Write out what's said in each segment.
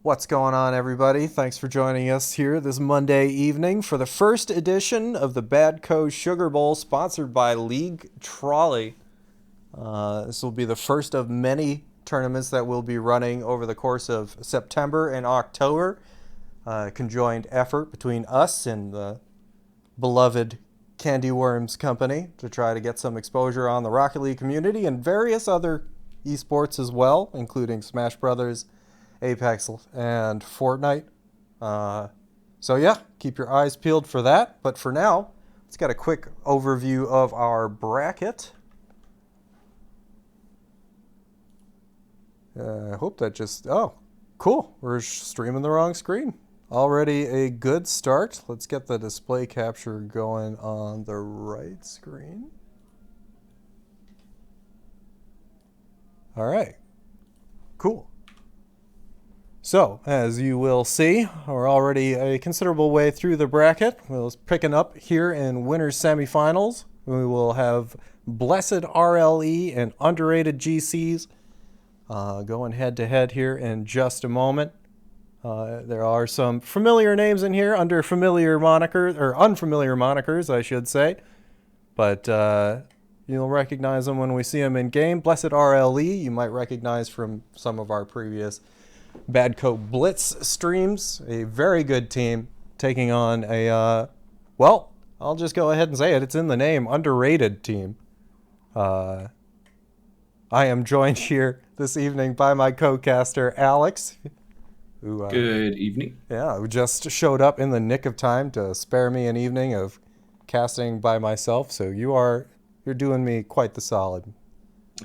What's going on, everybody? Thanks for joining us here this Monday evening for the first edition of the BadCo Sugar Bowl, sponsored by League Trolli. This will be the first of many tournaments that we'll be running over the course of September and October. Conjoined effort between us and the beloved Candy Worms company to try to get some exposure on the Rocket League community and various other esports as well, including Smash Brothers, Apex, and Fortnite. So yeah, keep your eyes peeled for that. But for now, let's get a quick overview of our bracket. I hope that just... Oh, cool. We're streaming the wrong screen. Already a good start. Let's get the display capture going on the right screen. All right. Cool. So, as you will see, we're already a considerable way through the bracket. We're picking up here in winners semifinals. We will have Blessed RLE and Underrated GCs going head to head here in just a moment. There are some familiar names in here under familiar monikers, or unfamiliar monikers, I should say. But you'll recognize them when we see them in game. Blessed RLE, you might recognize from some of our previous BadCo Blitz streams. A very good team taking on a, well, I'll just go ahead and say it. It's in the name, underrated team. I am joined here this evening by my co-caster, Alex. Who, good evening. Yeah, who just showed up in the nick of time to spare me an evening of casting by myself. So you're doing me quite the solid.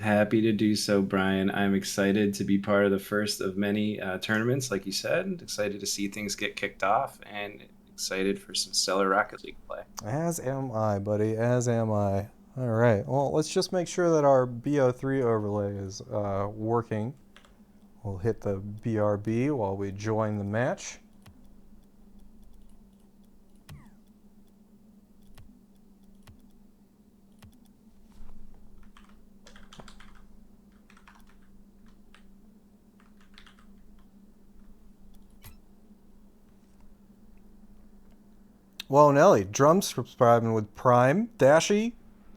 Happy to do so, Brian. I'm excited to be part of the first of many tournaments, like you said. Excited to see things get kicked off and excited for some stellar Rocket League play. As am I, buddy. As am I. All right. Well, let's just make sure that our BO3 overlay is working. We'll hit the BRB while we join the match. Whoa, Nelly, Drums subscribing with Prime. Dashy,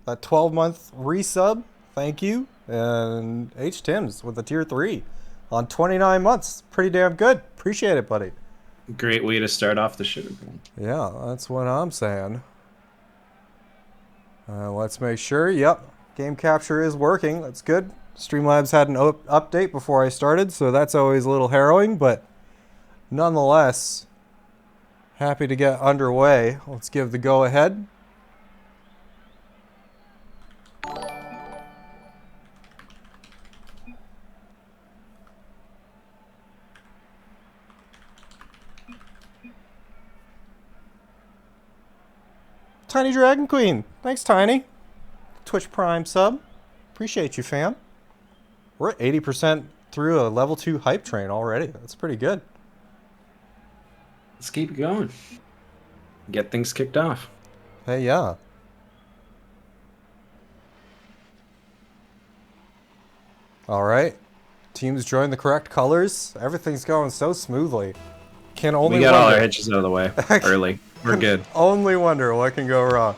a 12-month resub. Thank you. And H. Timms with a tier 3 on 29 months. Pretty damn good. Appreciate it, buddy. Great way to start off the Sugar Bowl. Yeah, that's what I'm saying. Let's make sure. Yep, game capture is working. That's good. Streamlabs had an update before I started, so that's always a little harrowing, but nonetheless, happy to get underway. Let's give the go-ahead. Tiny Dragon Queen. Thanks, Tiny. Twitch Prime sub. Appreciate you, fam. We're at 80% through a level 2 hype train already. That's pretty good. Let's keep it going. Get things kicked off. Hey, yeah. All right. Teams join the correct colors. Everything's going so smoothly. Can only we got wonder. all our hitches out of the way early. We're good. Only wonder what can go wrong.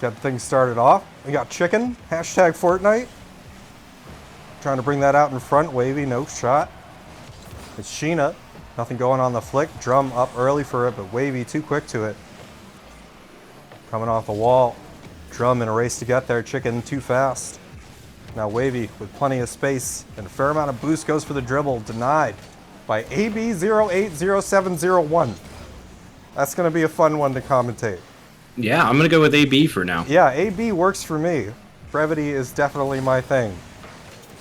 Get things started off. We got chicken. Hashtag Fortnite. Trying to bring that out in front. Wavy, no shot. It's Sheena. Nothing going on the flick. Drum up early for it, but Wavy too quick to it. Coming off the wall. Drum in a race to get there. Chicken too fast. Now Wavy with plenty of space and a fair amount of boost goes for the dribble. Denied by AB080701. That's going to be a fun one to commentate. Yeah, I'm going to go with AB for now. Yeah, AB works for me. Brevity is definitely my thing.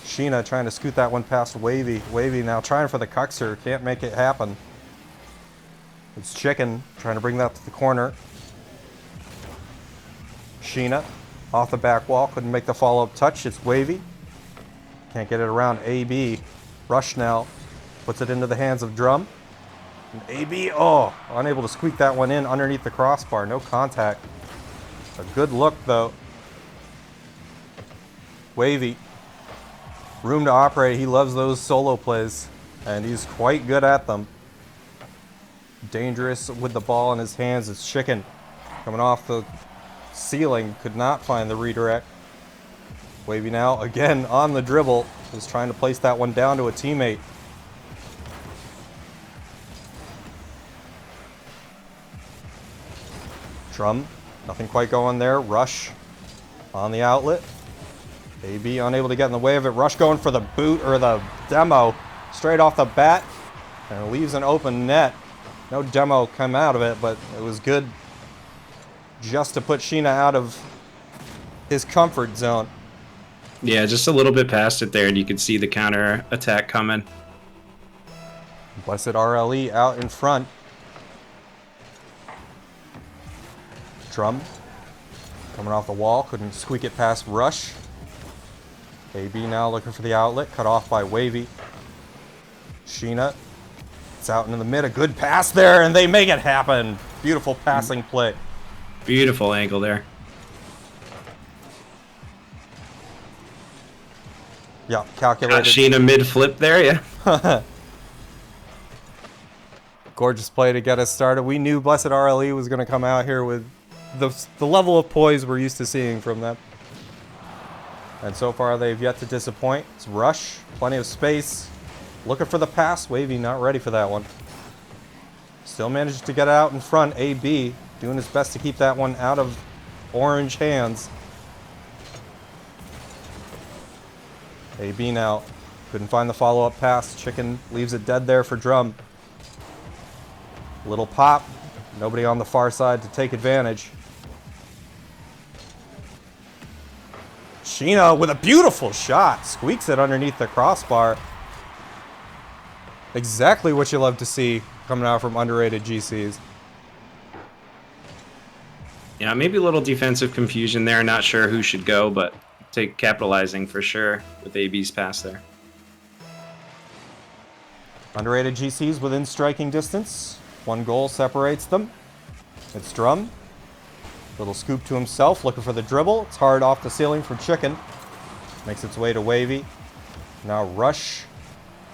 Sheena trying to scoot that one past Wavy. Wavy now trying for the cuxer. Can't make it happen. It's Chicken trying to bring that to the corner. Sheena off the back wall. Couldn't make the follow-up touch. It's Wavy. Can't get it around AB. Rush now. Puts it into the hands of Drum. And AB, oh, unable to squeak that one in underneath the crossbar. No contact. A good look, though. Wavy room to operate. He loves those solo plays, and he's quite good at them. Dangerous with the ball in his hands. It's Chicken coming off the ceiling. Could not find the redirect. Wavy now, again on the dribble. Is trying to place that one down to a teammate. Drum, nothing quite going there. Rush on the outlet. AB unable to get in the way of it. Rush going for the boot or the demo straight off the bat. And it leaves an open net. No demo come out of it, but it was good just to put Sheena out of his comfort zone. Yeah, just a little bit past it there, and you could see the counter attack coming. Blessed RLE out in front. Drum coming off the wall, couldn't squeak it past Rush. AB now looking for the outlet, cut off by Wavy. Sheena, it's out into the mid, a good pass there, and they make it happen. Beautiful passing play. Beautiful angle there. Yeah, calculated. Sheena mid flip there, yeah. Gorgeous play to get us started. We knew Blessed RLE was going to come out here with the level of poise we're used to seeing from them. And so far they've yet to disappoint. It's Rush, plenty of space. Looking for the pass. Wavy not ready for that one. Still managed to get out in front. AB doing his best to keep that one out of orange hands. AB now couldn't find the follow-up pass. Chicken leaves it dead there for Drum. Little pop. Nobody on the far side to take advantage. Sheena with a beautiful shot. Squeaks it underneath the crossbar. Exactly what you love to see coming out from underrated GCs. Yeah, maybe a little defensive confusion there. Not sure who should go, but capitalizing for sure with AB's pass there. Underrated GCs within striking distance. One goal separates them. It's Drum. Little scoop to himself, looking for the dribble. It's hard off the ceiling from Chicken. Makes its way to Wavy. Now Rush.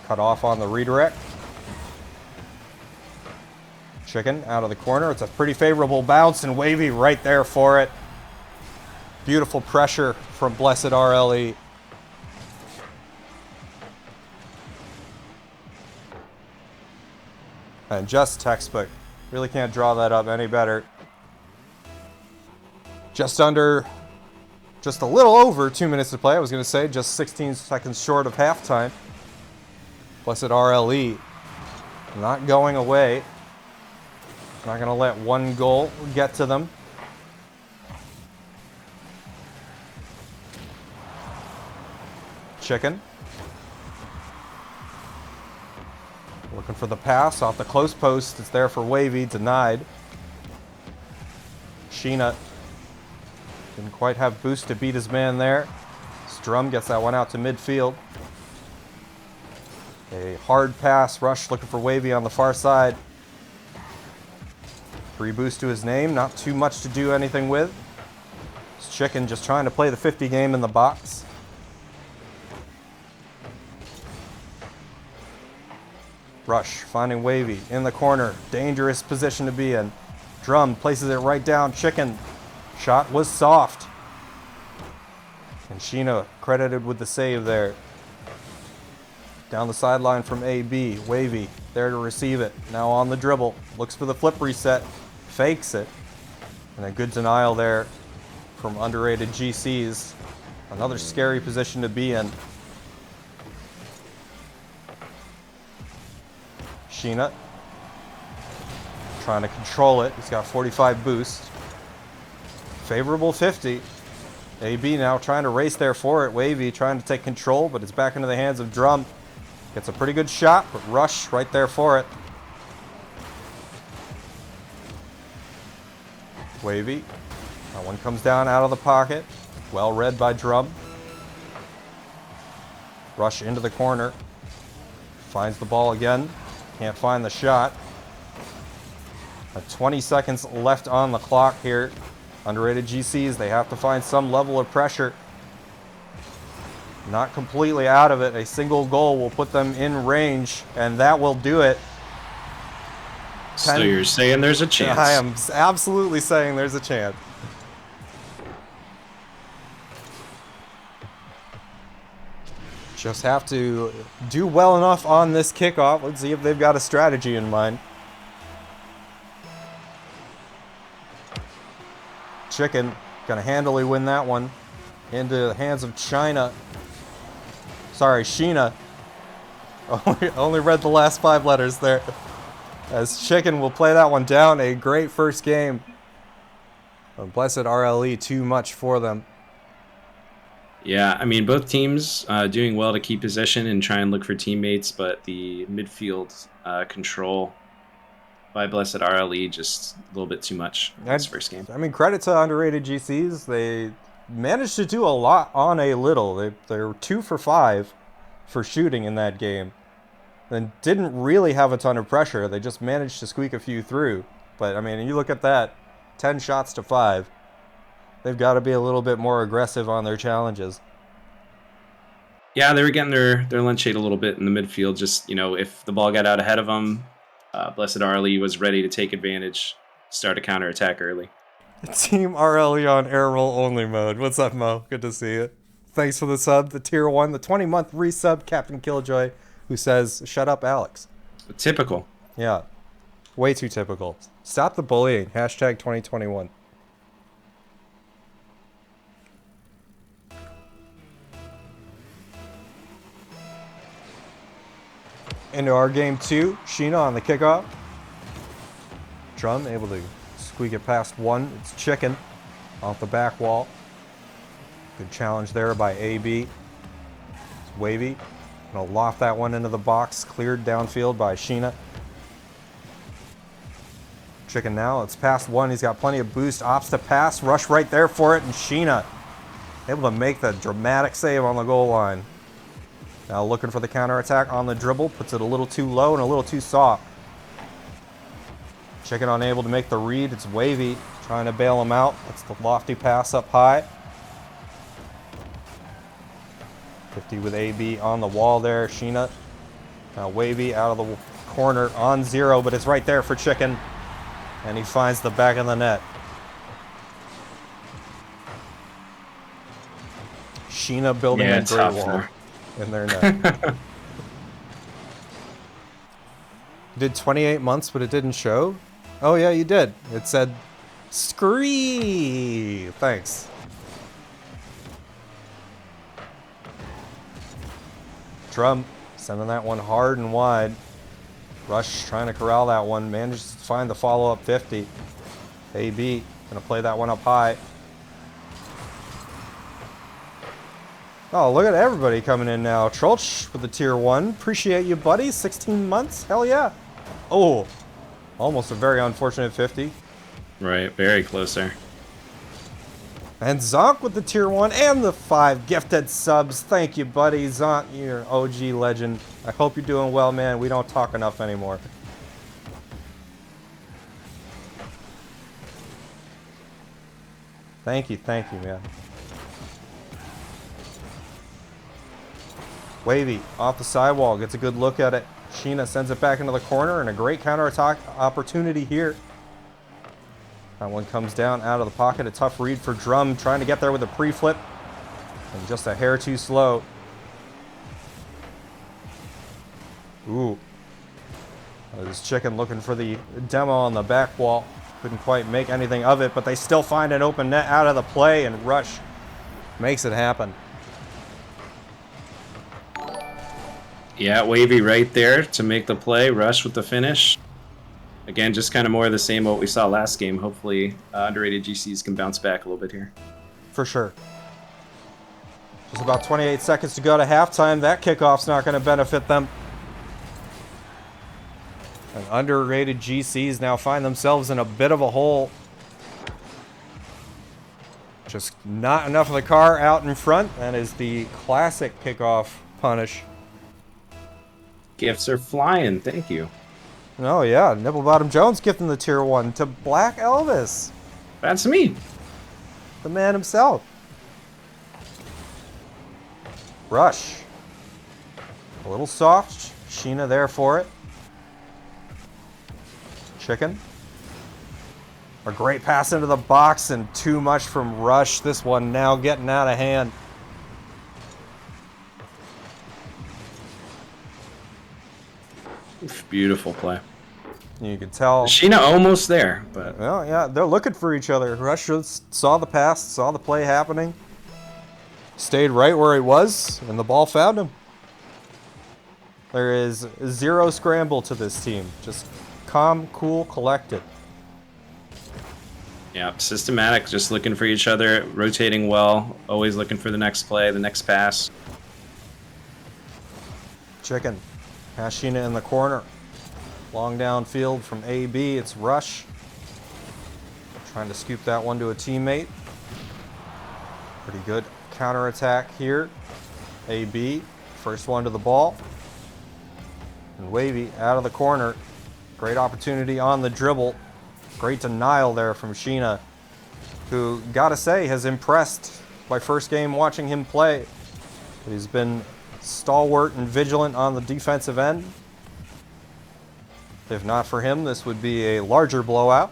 Cut off on the redirect. Chicken out of the corner. It's a pretty favorable bounce, and Wavy right there for it. Beautiful pressure from Blessed RLE. And just textbook. Really can't draw that up any better. Just a little over 2 minutes to play. I was going to say just 16 seconds short of halftime. Blessed RLE not going away. Not going to let one goal get to them. Chicken. Looking for the pass off the close post. It's there for Wavy. Denied. Sheena didn't quite have boost to beat his man there. Strum gets that one out to midfield. A hard pass. Rush looking for Wavy on the far side. Free boost to his name. Not too much to do anything with. It's Chicken just trying to play the 50 game in the box. Rush finding Wavy in the corner. Dangerous position to be in. Drum places it right down. Chicken. Shot was soft. And Sheena credited with the save there. Down the sideline from AB. Wavy there to receive it. Now on the dribble. Looks for the flip reset. Fakes it. And a good denial there from underrated GCs. Another scary position to be in. Sheena trying to control it. He's got 45 boost. Favorable 50. AB now trying to race there for it. Wavy trying to take control, but it's back into the hands of Drum. Gets a pretty good shot, but Rush right there for it. Wavy. That one comes down out of the pocket. Well read by Drum. Rush into the corner. Finds the ball again. Can't find the shot. 20 seconds left on the clock here. Underrated GCs, they have to find some level of pressure. Not completely out of it. A single goal will put them in range, and that will do it. So you're saying there's a chance? I am absolutely saying there's a chance. Just have to do well enough on this kickoff. Let's see if they've got a strategy in mind. Chicken gonna handily win that one into the hands of China. Sorry, Sheena. Only read the last 5 letters there. As Chicken will play that one down. A great first game. Blessed RLE, too much for them. Yeah, I mean, both teams doing well to keep possession and try and look for teammates, but the midfield control by Blessed RLE just a little bit too much in this first game. I mean, credit to underrated GCs. They managed to do a lot on a little. They're 2 for 5 for shooting in that game. And didn't really have a ton of pressure. They just managed to squeak a few through. But, I mean, you look at that, 10 shots to 5. They've got to be a little bit more aggressive on their challenges. Yeah, they were getting their lunch ate a little bit in the midfield. Just, if the ball got out ahead of them, Blessed RLE was ready to take advantage, start a counterattack early. Team RLE on air roll only mode. What's up, Mo? Good to see you. Thanks for the sub, the tier 1, the 20-month resub, Captain Killjoy, who says, shut up, Alex. Typical. Yeah. Way too typical. Stop the bullying. Hashtag 2021. Into our game 2, Sheena on the kickoff. Drum able to squeak it past 1. It's Chicken off the back wall. Good challenge there by AB. It's Wavy. Gonna loft that one into the box. Cleared downfield by Sheena. Chicken now. It's past 1. He's got plenty of boost. Opts to pass. Rush right there for it. And Sheena able to make the dramatic save on the goal line. Now looking for the counterattack on the dribble. Puts it a little too low and a little too soft. Chicken unable to make the read. It's Wavy trying to bail him out. That's the lofty pass up high. 50 with AB on the wall there. Sheena. Now Wavy out of the corner on 0, but it's right there for Chicken. And he finds the back of the net. Sheena building a great wall in their net. Did 28 months, but it didn't show? Oh, yeah, you did. It said, Scree! Thanks. Drum sending that one hard and wide. Rush trying to corral that one. Manages to find the follow-up 50. AB going to play that one up high. Oh, look at everybody coming in now. Trolli with the tier 1. Appreciate you, buddy. 16 months. Hell yeah. Oh, almost a very unfortunate 50. Right, very close there. And Zonk with the tier 1 and the 5 gifted subs. Thank you, buddy. Zonk, you're an OG legend. I hope you're doing well, man. We don't talk enough anymore. Thank you, man. Wavy off the sidewall, gets a good look at it. Sheena sends it back into the corner, and a great counterattack opportunity here. That one comes down out of the pocket. A tough read for Drum, trying to get there with a pre-flip. And just a hair too slow. Ooh. There's Chicken looking for the demo on the back wall. Couldn't quite make anything of it, but they still find an open net out of the play, and Rush makes it happen. Yeah, Wavy right there to make the play. Rush with the finish. Again, just kind of more of the same what we saw last game. Hopefully, underrated GCs can bounce back a little bit here. For sure. Just about 28 seconds to go to halftime. That kickoff's not going to benefit them. And underrated GCs now find themselves in a bit of a hole. Just not enough of the car out in front. That is the classic kickoff punish. Gifts are flying. Thank you. Oh, yeah. Nibble Bottom Jones gifting the tier 1 to Black Elvis. That's me. The man himself. Rush. A little soft. Sheena there for it. Chicken. A great pass into the box and too much from Rush. This one now getting out of hand. Beautiful play. You can tell. Sheena almost there, but Well, yeah, they're looking for each other. Rush just saw the pass, saw the play happening. Stayed right where he was, and the ball found him. There is zero scramble to this team. Just calm, cool, collected. yeah, systematic, just looking for each other, rotating well, always looking for the next play, the next pass. Chicken. Pass Sheena in the corner. Long downfield from AB. It's Rush. Trying to scoop that one to a teammate. Pretty good counterattack here. AB. First one to the ball. And Wavy out of the corner. Great opportunity on the dribble. Great denial there from Sheena, who, gotta say, has impressed my first game watching him play. He's been stalwart and vigilant on the defensive end. If not for him, this would be a larger blowout.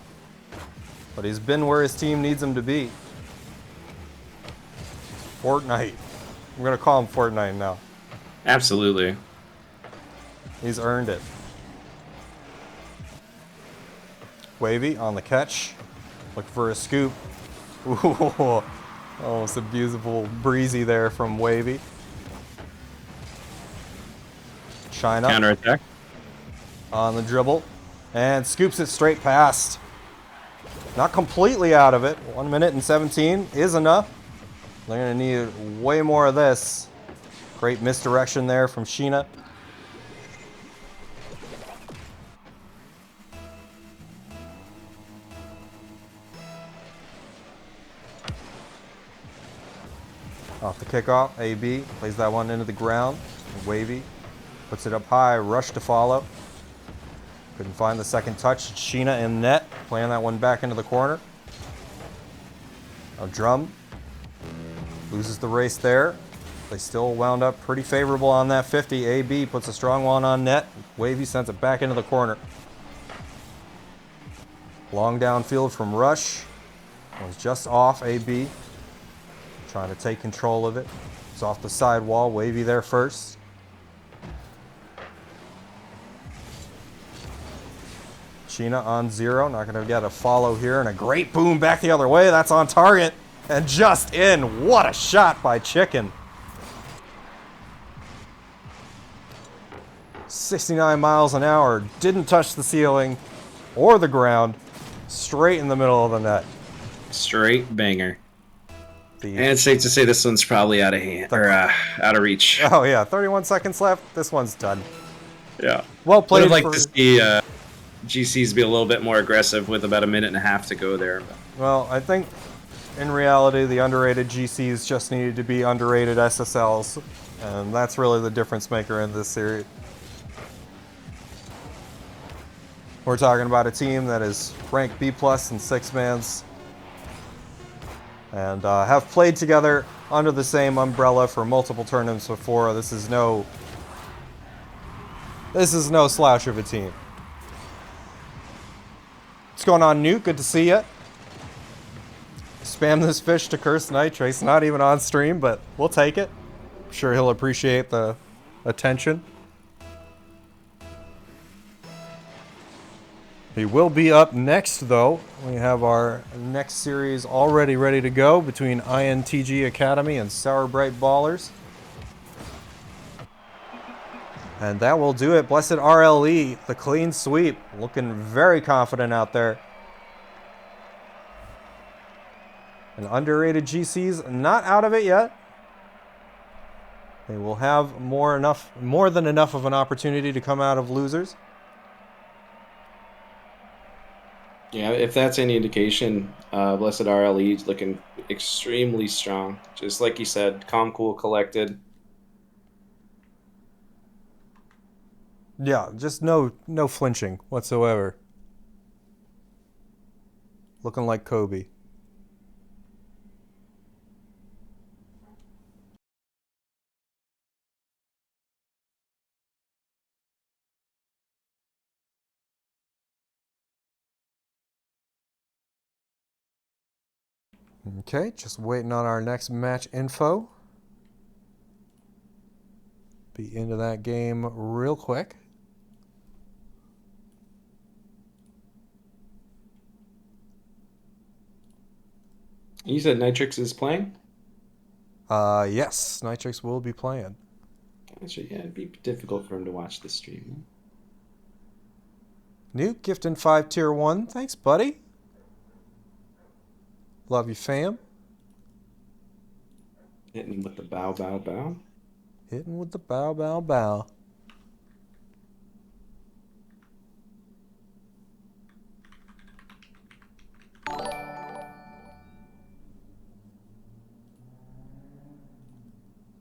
But he's been where his team needs him to be. Fortnite. I'm going to call him Fortnite now. Absolutely. He's earned it. Wavy on the catch. Looking for a scoop. Ooh, almost a beautiful breezy there from Wavy. China. Counterattack. On the dribble. And scoops it straight past. Not completely out of it. 1 minute and 17 is enough. They're going to need way more of this. Great misdirection there from Sheena. Off the kickoff, AB plays that one into the ground. Wavy puts it up high, Rush to follow. Couldn't find the second touch. Sheena in net, playing that one back into the corner. Now Drum loses the race there. They still wound up pretty favorable on that 50. AB puts a strong one on net. Wavy sends it back into the corner. Long downfield from Rush. Was just off AB. Trying to take control of it. It's off the sidewall. Wavy there first. Sheena on 0. Not going to get a follow here. And a great boom back the other way. That's on target. And just in. What a shot by Chicken. 69 miles an hour. Didn't touch the ceiling or the ground. Straight in the middle of the net. Straight banger. And it's safe to say this one's probably out of hand or out of reach. Oh yeah, 31 seconds left. This one's done. Yeah. Well played. I'd like to see GCs be a little bit more aggressive with about a minute and a half to go there. Well, I think in reality the underrated GCs just needed to be underrated SSLs, and that's really the difference maker in this series. We're talking about a team that is ranked B+ in six-mans and have played together under the same umbrella for multiple tournaments before. This is no slouch of a team. What's going on, Newt? Good to see you. Spam this fish to Curse Nitrace. Not even on stream, but we'll take it. I'm sure he'll appreciate the attention. He will be up next, though. We have our next series already ready to go between INTG Academy and Sour Bright Ballers. And that will do it. Blessed RLE, the clean sweep. Looking very confident out there. And underrated GCs not out of it yet. They will have more than enough of an opportunity to come out of losers. Yeah, if that's any indication, Blessed RLE is looking extremely strong. Just like you said, calm, cool, collected. Yeah, just no flinching whatsoever. Looking like Kobe. Okay, just waiting on our next match info. Be into that game real quick. You said Nitrix is playing? Yes, Nitrix will be playing. Gotcha. Yeah, it'd be difficult for him to watch the stream. Nuke gifting 5 tier 1. Thanks, buddy. Love you, fam. Hitting him with the bow, bow, bow. Hitting with the bow, bow, bow.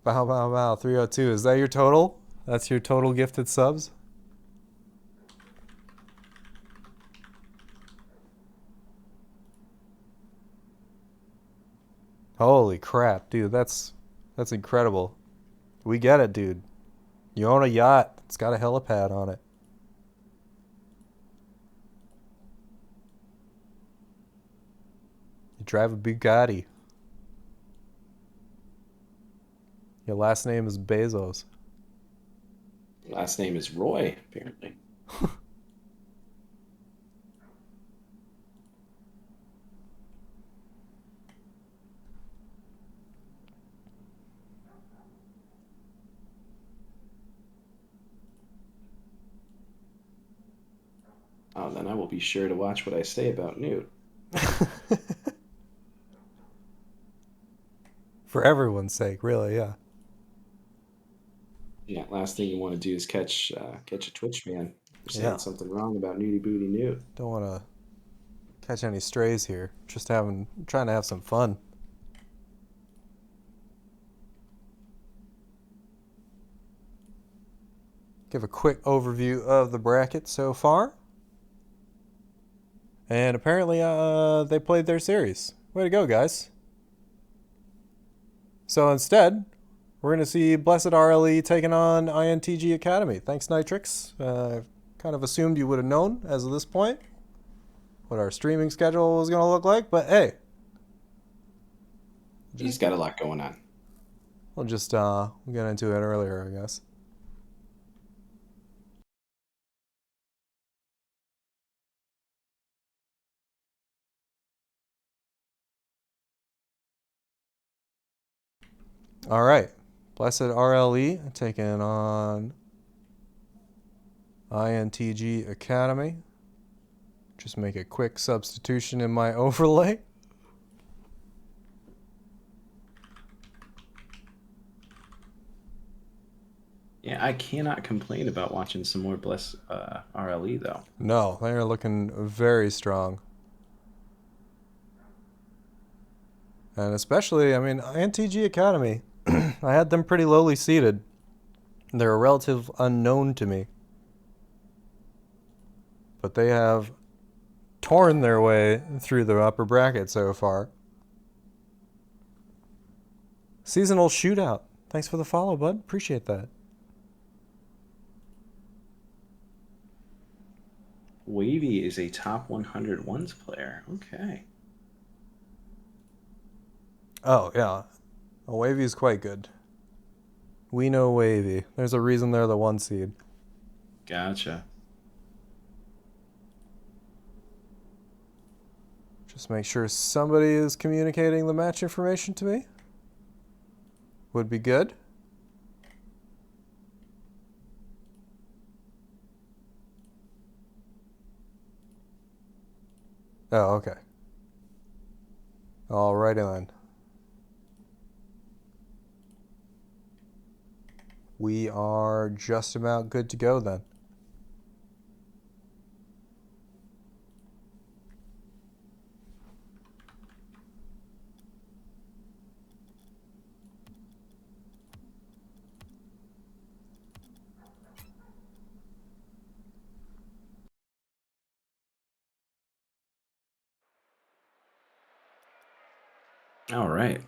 Bow, bow, bow. 302. Is that your total? That's your total gifted subs? Holy crap, dude. That's incredible. We get it, dude. You own a yacht. It's got a helipad on it. You drive a Bugatti. Your last name is Bezos. Last name is Roy, apparently. Oh, then I will be sure to watch what I say about Newt. For everyone's sake, really, yeah. Yeah, last thing you want to do is catch a Twitch fan for saying Yeah. something wrong about Nudie Booty Newt. Don't want to catch any strays here. Just trying to have some fun. Give a quick overview of the bracket so far. And apparently, they played their series. Way to go, guys. So instead, we're going to see Blessed RLE taking on INTG Academy. Thanks, Nitrix. Kind of assumed you would have known as of this point what our streaming schedule was going to look like, but hey. He's got a lot going on. We'll just get into it earlier, I guess. All right. Blessed RLE taking on INTG Academy. Just make a quick substitution in my overlay. Yeah, I cannot complain about watching some more Bless RLE though. No, they're looking very strong. And especially, I mean, INTG Academy, I had them pretty lowly seated. They're a relative unknown to me. But they have torn their way through the upper bracket so far. Seasonal Shootout. Thanks for the follow, bud. Appreciate that. Wavy is a top 100 ones player. Okay. Oh, yeah. Wavy is quite good. We know Wavy. There's a reason they're the 1 seed. Gotcha. Just make sure somebody is communicating the match information to me. Would be good. Oh, okay. Alrighty then. We are just about good to go then. All right.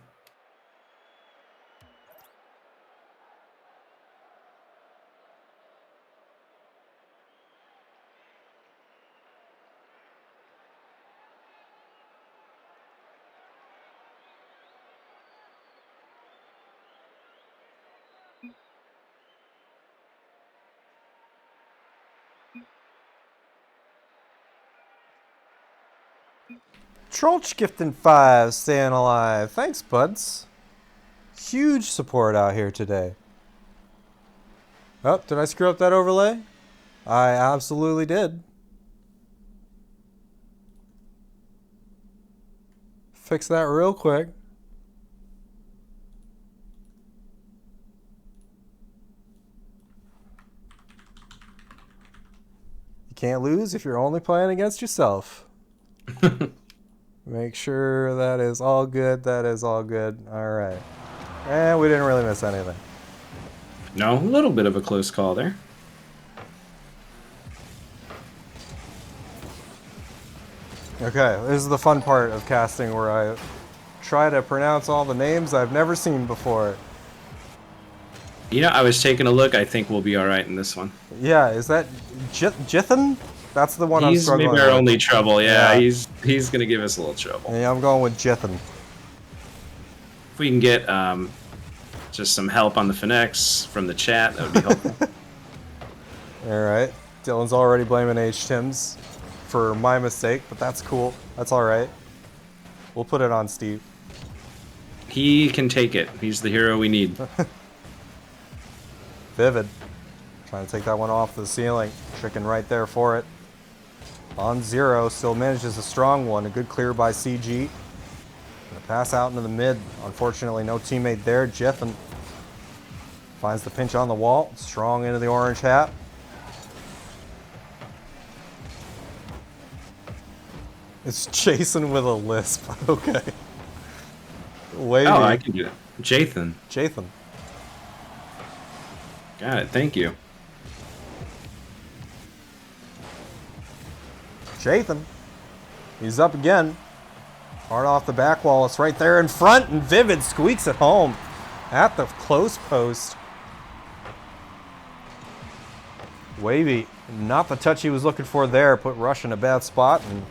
Trolch gifting 5, staying alive. Thanks, buds. Huge support out here today. Oh, did I screw up that overlay? I absolutely did. Fix that real quick. You can't lose if you're only playing against yourself. Make sure that is all good. That is all good. All right. And we didn't really miss anything. No, a little bit of a close call there. Okay, this is the fun part of casting where I try to pronounce all the names I've never seen before. You know, I was taking a look. I think we'll be all right in this one. Yeah, is that Jithan? That's the one I'm He's struggling maybe our with. only trouble. Yeah, Yeah. he's gonna give us a little trouble. Yeah, I'm going with Jithan. If we can get just some help on the Finex from the chat, that would be helpful. All right. Dylan's already blaming H-Tims for my mistake, but that's cool. That's all right. We'll put it on Steve. He can take it. He's the hero we need. Vivid. Trying to take that one off the ceiling. Chicken right there for it. On 0, still manages a strong one. A good clear by CG. Gonna pass out into the mid. Unfortunately, no teammate there. Jithan finds the pinch on the wall. Strong into the orange hat. It's Jason with a lisp. Okay. Wavy. Oh, I can do that. Jathan. Jathan. Got it. Thank you. Jathan. He's up again. Hard off the back wall. It's right there in front, and Vivid squeaks it home at the close post. Wavy, not the touch he was looking for there. Put Rush in a bad spot, and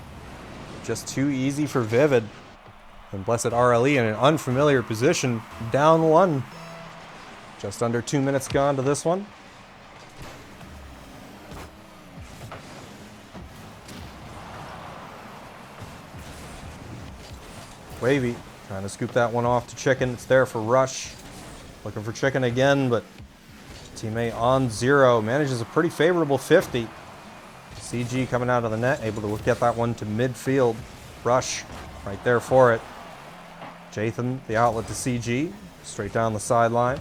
just too easy for Vivid. And Blessed RLE in an unfamiliar position, down 1. Just under 2 minutes gone to this one. Wavy trying to scoop that one off to Chicken. It's there for Rush. Looking for Chicken again, but teammate on 0 manages a pretty favorable 50. CG coming out of the net, able to get that one to midfield. Rush right there for it. Jathan, the outlet to CG, straight down the sideline.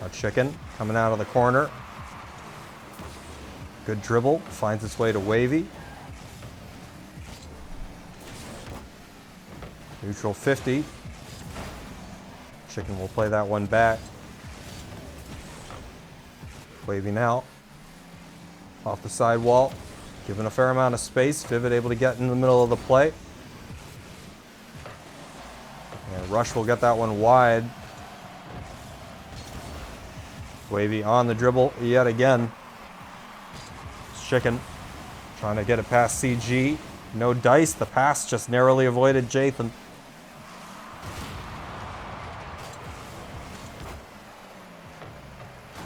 Now Chicken coming out of the corner. Good dribble, finds its way to Wavy. Neutral 50. Chicken will play that one back. Wavy now. Off the side wall. Given a fair amount of space. Vivid able to get in the middle of the play. And Rush will get that one wide. Wavy on the dribble yet again. Chicken trying to get it past CG. No dice. The pass just narrowly avoided Jathan.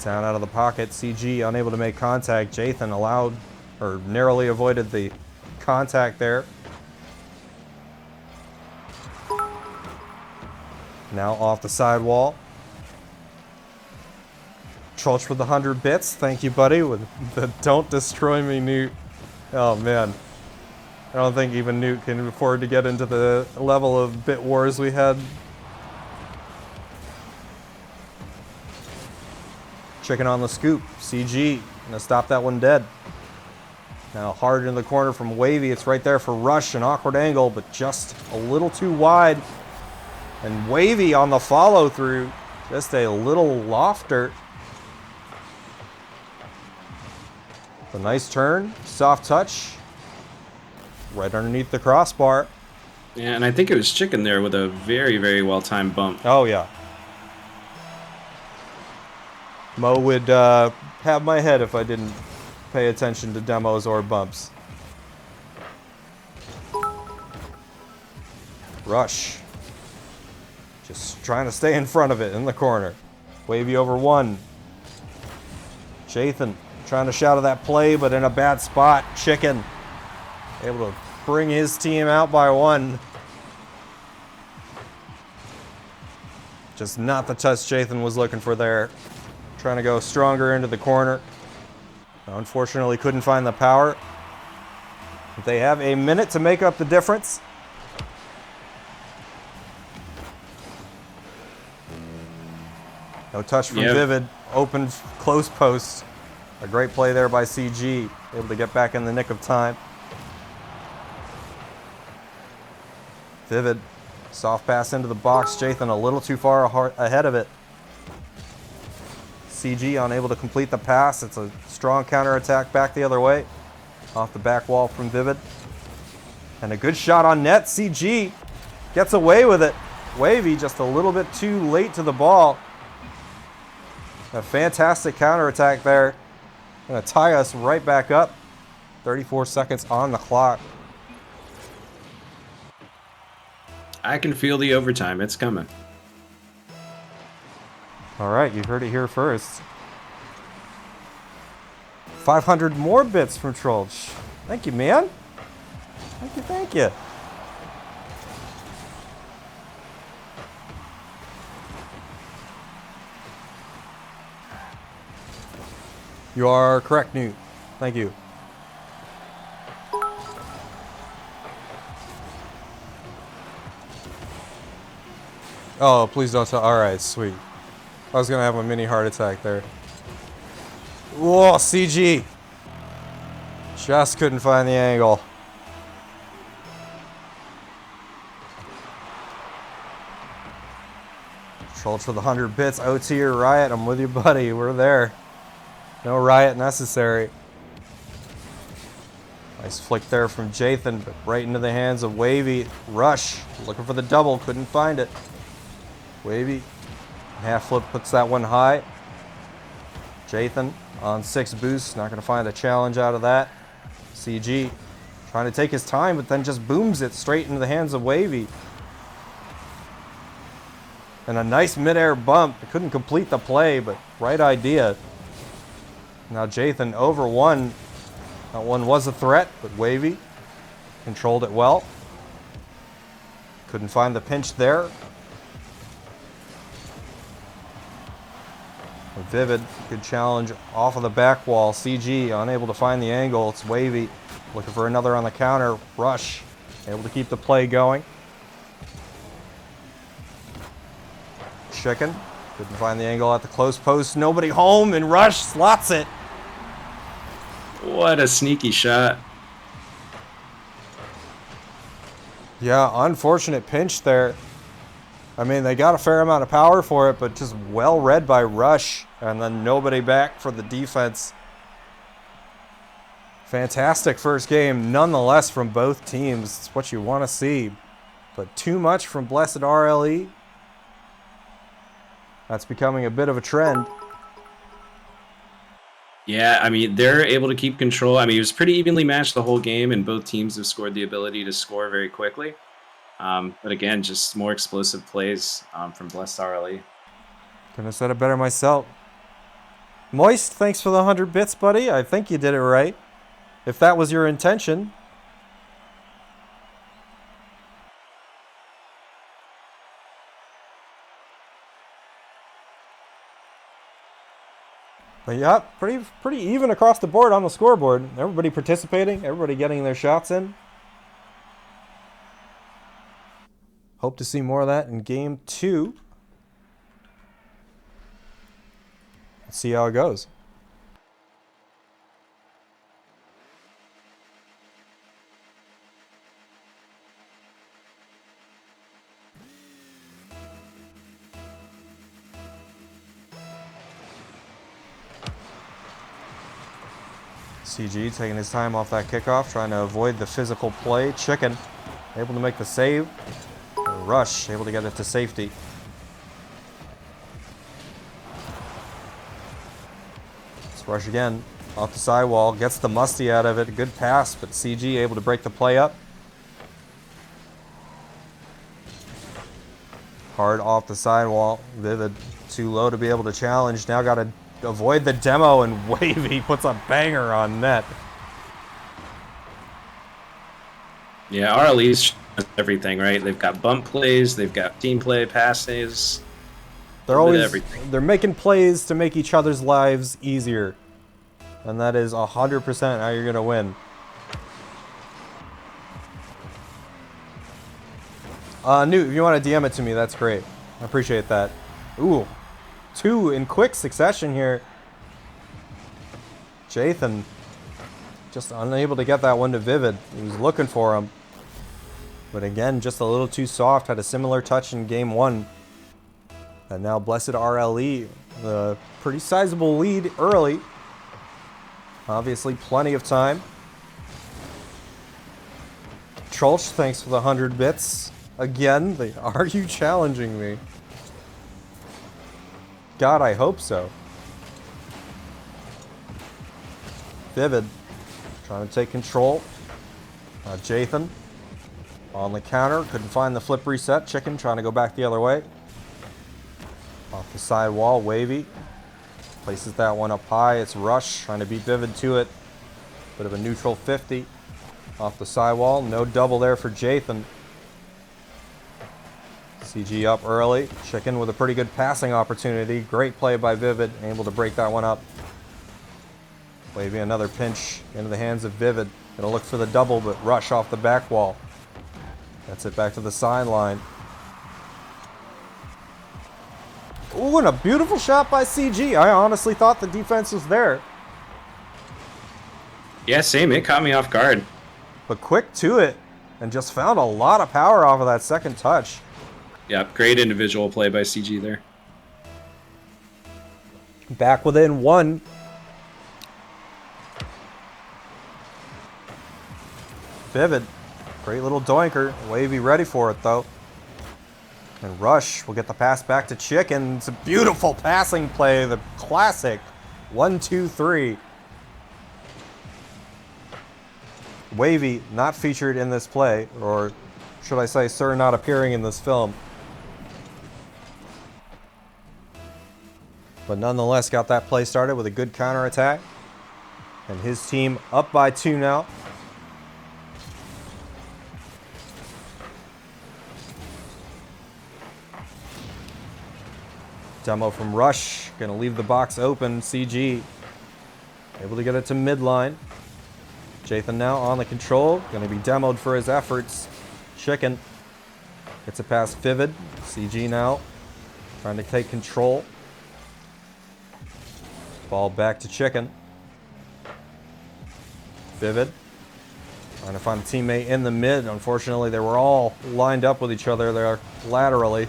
Down out of the pocket. CG unable to make contact. Jathan allowed or narrowly avoided the contact there. Now off the sidewall. Trolch with the 100 bits. Thank you, buddy. With the don't destroy me, Newt. Oh, man. I don't think even Newt can afford to get into the level of bit wars we had. Chicken on the scoop. CG. Gonna stop that one dead. Now hard in the corner from Wavy. It's right there for Rush. An awkward angle, but just a little too wide. And Wavy on the follow through. Just a little lofter. A nice turn. Soft touch. Right underneath the crossbar. Yeah, and I think it was Chicken there with a very, very well-timed bump. Oh, yeah. Mo would have my head if I didn't pay attention to demos or bumps. Rush. Just trying to stay in front of it in the corner. Wavy over 1. Jathan trying to shout at that play, but in a bad spot. Chicken able to bring his team out by 1. Just not the touch Jathan was looking for there. Trying to go stronger into the corner. Unfortunately, couldn't find the power. They have a minute to make up the difference. No touch from Vivid. Open close post. A great play there by CG. Able to get back in the nick of time. Vivid. Soft pass into the box. Jathan a little too far ahead of it. CG unable to complete the pass. It's a strong counterattack back the other way. Off the back wall from Vivid. And a good shot on net. CG gets away with it. Wavy just a little bit too late to the ball. A fantastic counterattack there. Gonna tie us right back up. 34 seconds on the clock. I can feel the overtime. It's coming. All right, you heard it here first. 500 more bits from Trolli. Thank you, man. Thank you, thank you. You are correct, Newt. Thank you. Oh, please don't tell. All right, sweet. I was going to have a mini heart attack there. Whoa, CG. Just couldn't find the angle. Trolli for the 100 bits. OT or Riot. I'm with you, buddy. We're there. No Riot necessary. Nice flick there from Jathan, but right into the hands of Wavy. Rush. Looking for the double. Couldn't find it. Wavy. Half flip puts that one high. Jathan on 6 boosts. Not going to find a challenge out of that. CG trying to take his time, but then just booms it straight into the hands of Wavy. And a nice midair bump. Couldn't complete the play, but right idea. Now Jathan over 1. That one was a threat, but Wavy controlled it well. Couldn't find the pinch there. Vivid, good challenge off of the back wall. CG unable to find the angle. It's Wavy looking for another on the counter. Rush able to keep the play going. Chicken couldn't find the angle at the close post. Nobody home, and Rush slots it. What a sneaky shot. Yeah, unfortunate pinch there. I mean, they got a fair amount of power for it, but just well read by Rush, and then nobody back for the defense. Fantastic first game, nonetheless, from both teams. It's what you want to see, but too much from Blessed RLE. That's becoming a bit of a trend. Yeah, I mean, they're able to keep control. I mean, it was pretty evenly matched the whole game, and both teams have scored the ability to score very quickly. But again, just more explosive plays from Blessed RLE. Couldn't have said it better myself. Moist, thanks for the 100 bits, buddy. I think you did it right. If that was your intention. But yeah, pretty even across the board on the scoreboard. Everybody participating, everybody getting their shots in. Hope to see more of that in game 2. Let's see how it goes. CG taking his time off that kickoff, trying to avoid the physical play. Chicken able to make the save. Rush able to get it to safety. Let's Rush again off the sidewall, gets the musty out of it. A good pass, but CG able to break the play up. Hard off the sidewall. Vivid too low to be able to challenge. Now got to avoid the demo, and Wavy puts a banger on net. Yeah, RLE's everything, right? They've got bump plays, they've got team play, passes, a little bit of everything. They're making plays to make each other's lives easier. And that is 100% how you're going to win. Newt, if you want to DM it to me, that's great. I appreciate that. Ooh, 2 in quick succession here. Jathan just unable to get that one to Vivid. He was looking for him. But again, just a little too soft. Had a similar touch in game 1. And now Blessed RLE, the pretty sizable lead early. Obviously, plenty of time. Trolsch, thanks for the 100 bits. Again, are you challenging me? God, I hope so. Vivid, trying to take control. Jathan, on the counter, couldn't find the flip reset. Chicken trying to go back the other way. Off the side wall, Wavy. Places that one up high. It's Rush, trying to beat Vivid to it. Bit of a neutral 50. Off the side wall, no double there for Jathan. CG up early. Chicken with a pretty good passing opportunity. Great play by Vivid, able to break that one up. Wavy another pinch into the hands of Vivid. Gonna look for the double, but Rush off the back wall. That's it back to the sideline. Ooh, and a beautiful shot by CG. I honestly thought the defense was there. Yeah, same. It caught me off guard. But quick to it, and just found a lot of power off of that second touch. Yeah, great individual play by CG there. Back within 1. Vivid. Great little doinker. Wavy ready for it, though. And Rush will get the pass back to Chicken. It's a beautiful passing play. The classic 1-2-3. Wavy not featured in this play, or should I say, sir, not appearing in this film. But nonetheless, got that play started with a good counterattack. And his team up by 2 now. Demo from Rush. Going to leave the box open. CG able to get it to midline. Jathan now on the control. Going to be demoed for his efforts. Chicken gets a past Vivid. CG now trying to take control. Ball back to Chicken. Vivid trying to find a teammate in the mid. Unfortunately, they were all lined up with each other there laterally.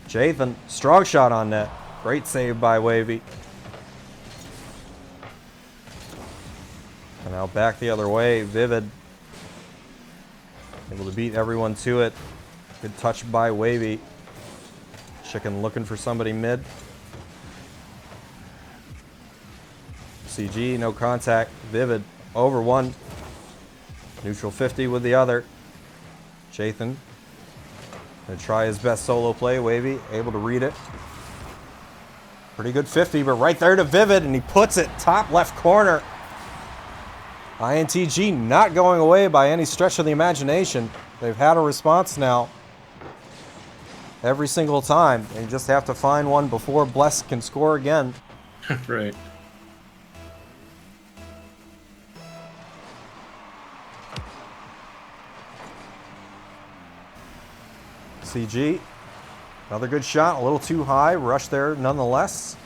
Jathan, strong shot on net. Great save by Wavy. And now back the other way, Vivid. Able to beat everyone to it. Good touch by Wavy. Chicken looking for somebody mid. CG, no contact. Vivid, over 1. Neutral 50 with the other. Jathan gonna try his best solo play. Wavy, able to read it. Pretty good 50, but right there to Vivid, and he puts it top left corner. INTG not going away by any stretch of the imagination. They've had a response now every single time. They just have to find one before Bless can score again. Right. CG, another good shot, a little too high. Rush there nonetheless.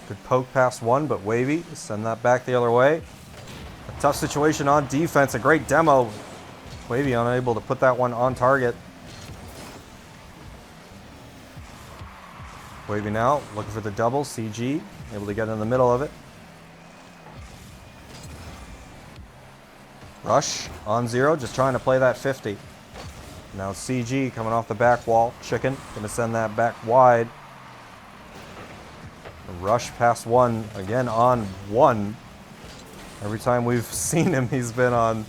Good poke past 1, but Wavy, send that back the other way. A tough situation on defense, a great demo. Wavy unable to put that one on target. Wavy now, looking for the double. CG, able to get in the middle of it. Rush on 0, just trying to play that 50. Now CG coming off the back wall. Chicken going to send that back wide. Rush past 1, again on 1. Every time we've seen him, he's been on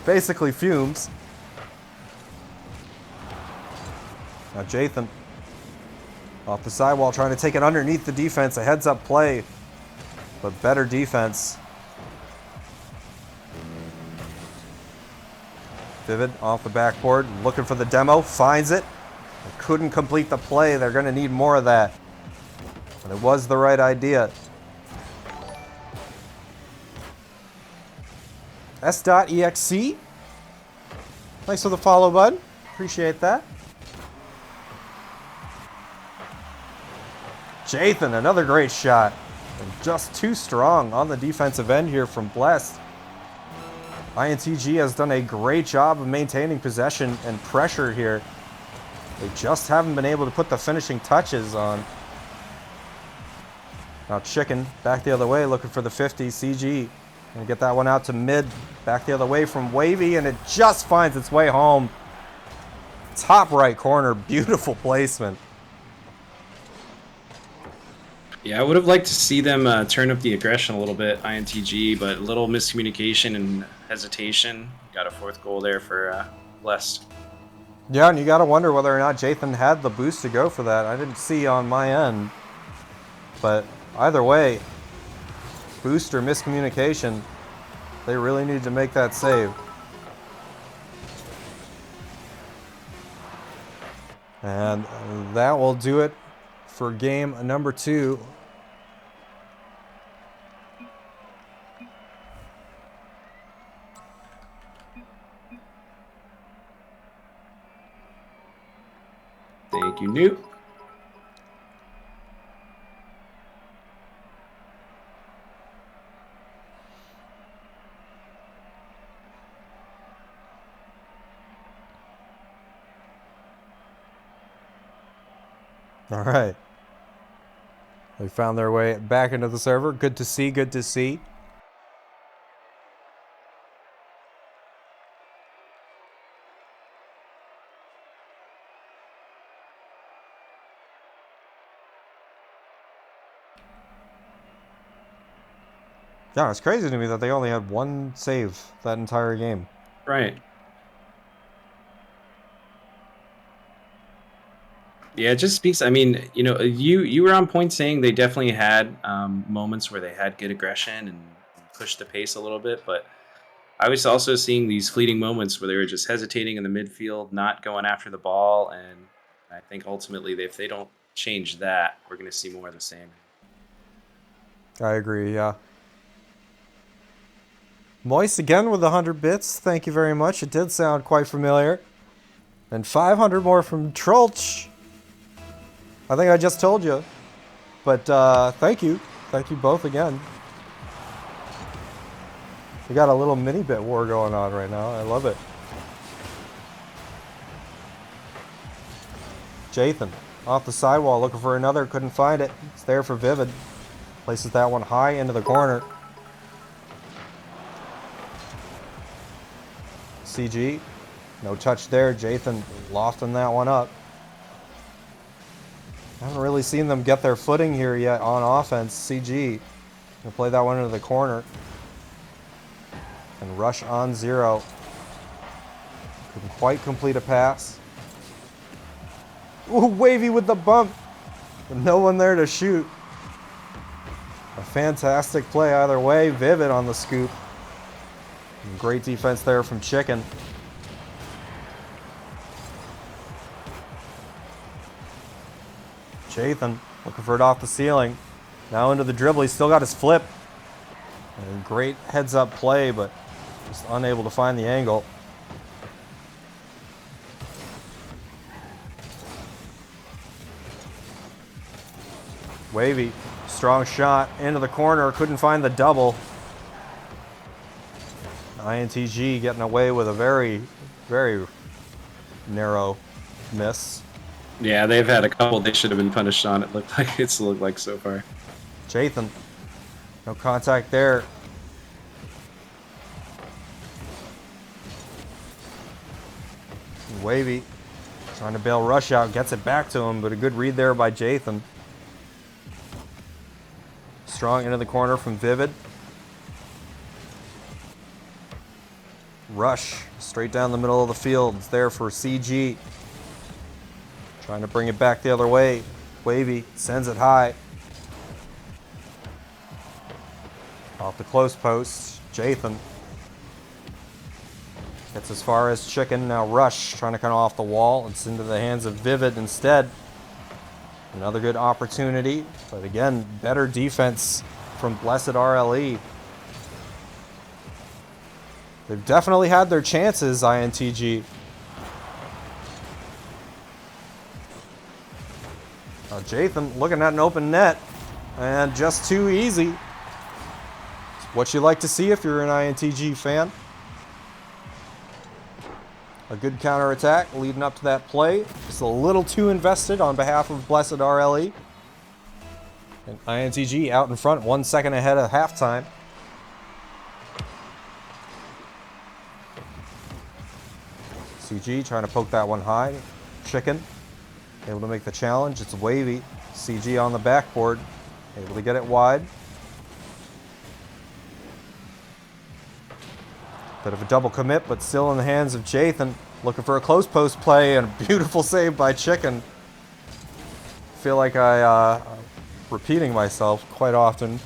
basically fumes. Now Jathan off the sidewall trying to take it underneath the defense. A heads-up play. but better defense. Vivid off the backboard, looking for the demo, finds it. Couldn't complete the play. They're going to need more of that. But it was the right idea. S.exe. Thanks for the follow, bud. Appreciate that. Jathan, another great shot. And just too strong on the defensive end here from Blessed. INTG has done a great job of maintaining possession and pressure here. They just haven't been able to put the finishing touches on. Now Chicken back the other way, looking for the 50. CG gonna get that one out to mid. Back the other way from Wavy, and it just finds its way home. Top right corner, beautiful placement. Yeah, I would have liked to see them turn up the aggression a little bit, INTG, but a little miscommunication and hesitation. Got a fourth goal there for Blessed. Yeah, and you got to wonder whether or not Jathan had the boost to go for that. I didn't see on my end. But either way, boost or miscommunication, they really need to make that save. And that will do it for game number 2. Thank you, Newt. All right. They found their way back into the server. Good to see, good to see. Yeah, it's crazy to me that they only had one save that entire game. Right. Yeah, it just speaks. I mean, you know, you were on point saying they definitely had moments where they had good aggression and pushed the pace a little bit, but I was also seeing these fleeting moments where they were just hesitating in the midfield, not going after the ball, and I think ultimately, if they don't change that, we're going to see more of the same. I agree, yeah. Moist again with 100 bits. Thank you very much. It did sound quite familiar. And 500 more from Trolch. I think I just told you. But thank you. Thank you both again. We got a little mini bit war going on right now. I love it. Jathan off the sidewall looking for another. Couldn't find it. It's there for Vivid. Places that one high into the corner. CG. No touch there. Jathan lofting that one up. I haven't really seen them get their footing here yet on offense. CG. Gonna play that one into the corner. And rush on 0. Couldn't quite complete a pass. Ooh, Wavy with the bump. But no one there to shoot. A fantastic play either way. Vivid on the scoop. And great defense there from Chicken. Jathan looking for it off the ceiling. Now into the dribble. He's still got his flip. And great heads-up play, but just unable to find the angle. Wavy, strong shot into the corner. Couldn't find the double. INTG getting away with a very, very narrow miss. Yeah, they've had a couple they should have been punished on. It looked like so far. Jathan, no contact there. Wavy trying to bail rush out, gets it back to him, but a good read there by Jathan. Strong into the corner from Vivid. Rush straight down the middle of the field. It's there for CG. Trying to bring it back the other way. Wavy sends it high. Off the close post, Jathan. Gets as far as Chicken, now Rush, trying to come off the wall. It's into the hands of Vivid instead. Another good opportunity, but again, better defense from Blessed RLE. They've definitely had their chances, INTG. Now Jathan looking at an open net, and just too easy. It's what you like to see if you're an INTG fan. A good counterattack leading up to that play. Just a little too invested on behalf of Blessed RLE. And INTG out in front, 1 second ahead of halftime. CG trying to poke that one high. Chicken able to make the challenge. It's Wavy. CG on the backboard. Able to get it wide. Bit of a double commit, but still in the hands of Jathan. Looking for a close post play and a beautiful save by Chicken. Feel like I'm repeating myself quite often.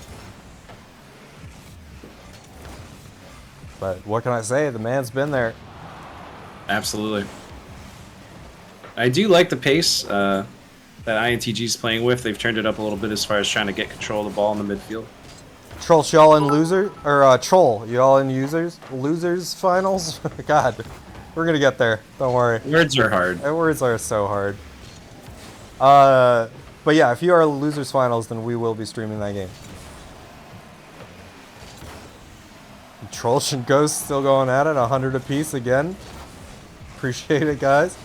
But what can I say? The man's been there. Absolutely. I do like the pace that INTG is playing with. They've turned it up a little bit as far as trying to get control of the ball in the midfield. Troll, y'all in loser? Or Troll, y'all in losers finals? God, we're gonna get there. Don't worry. Words are hard. Words are so hard. But yeah, if you are losers finals, then we will be streaming that game. Trolls and Ghosts still going at it, 100 apiece again. Appreciate it, guys.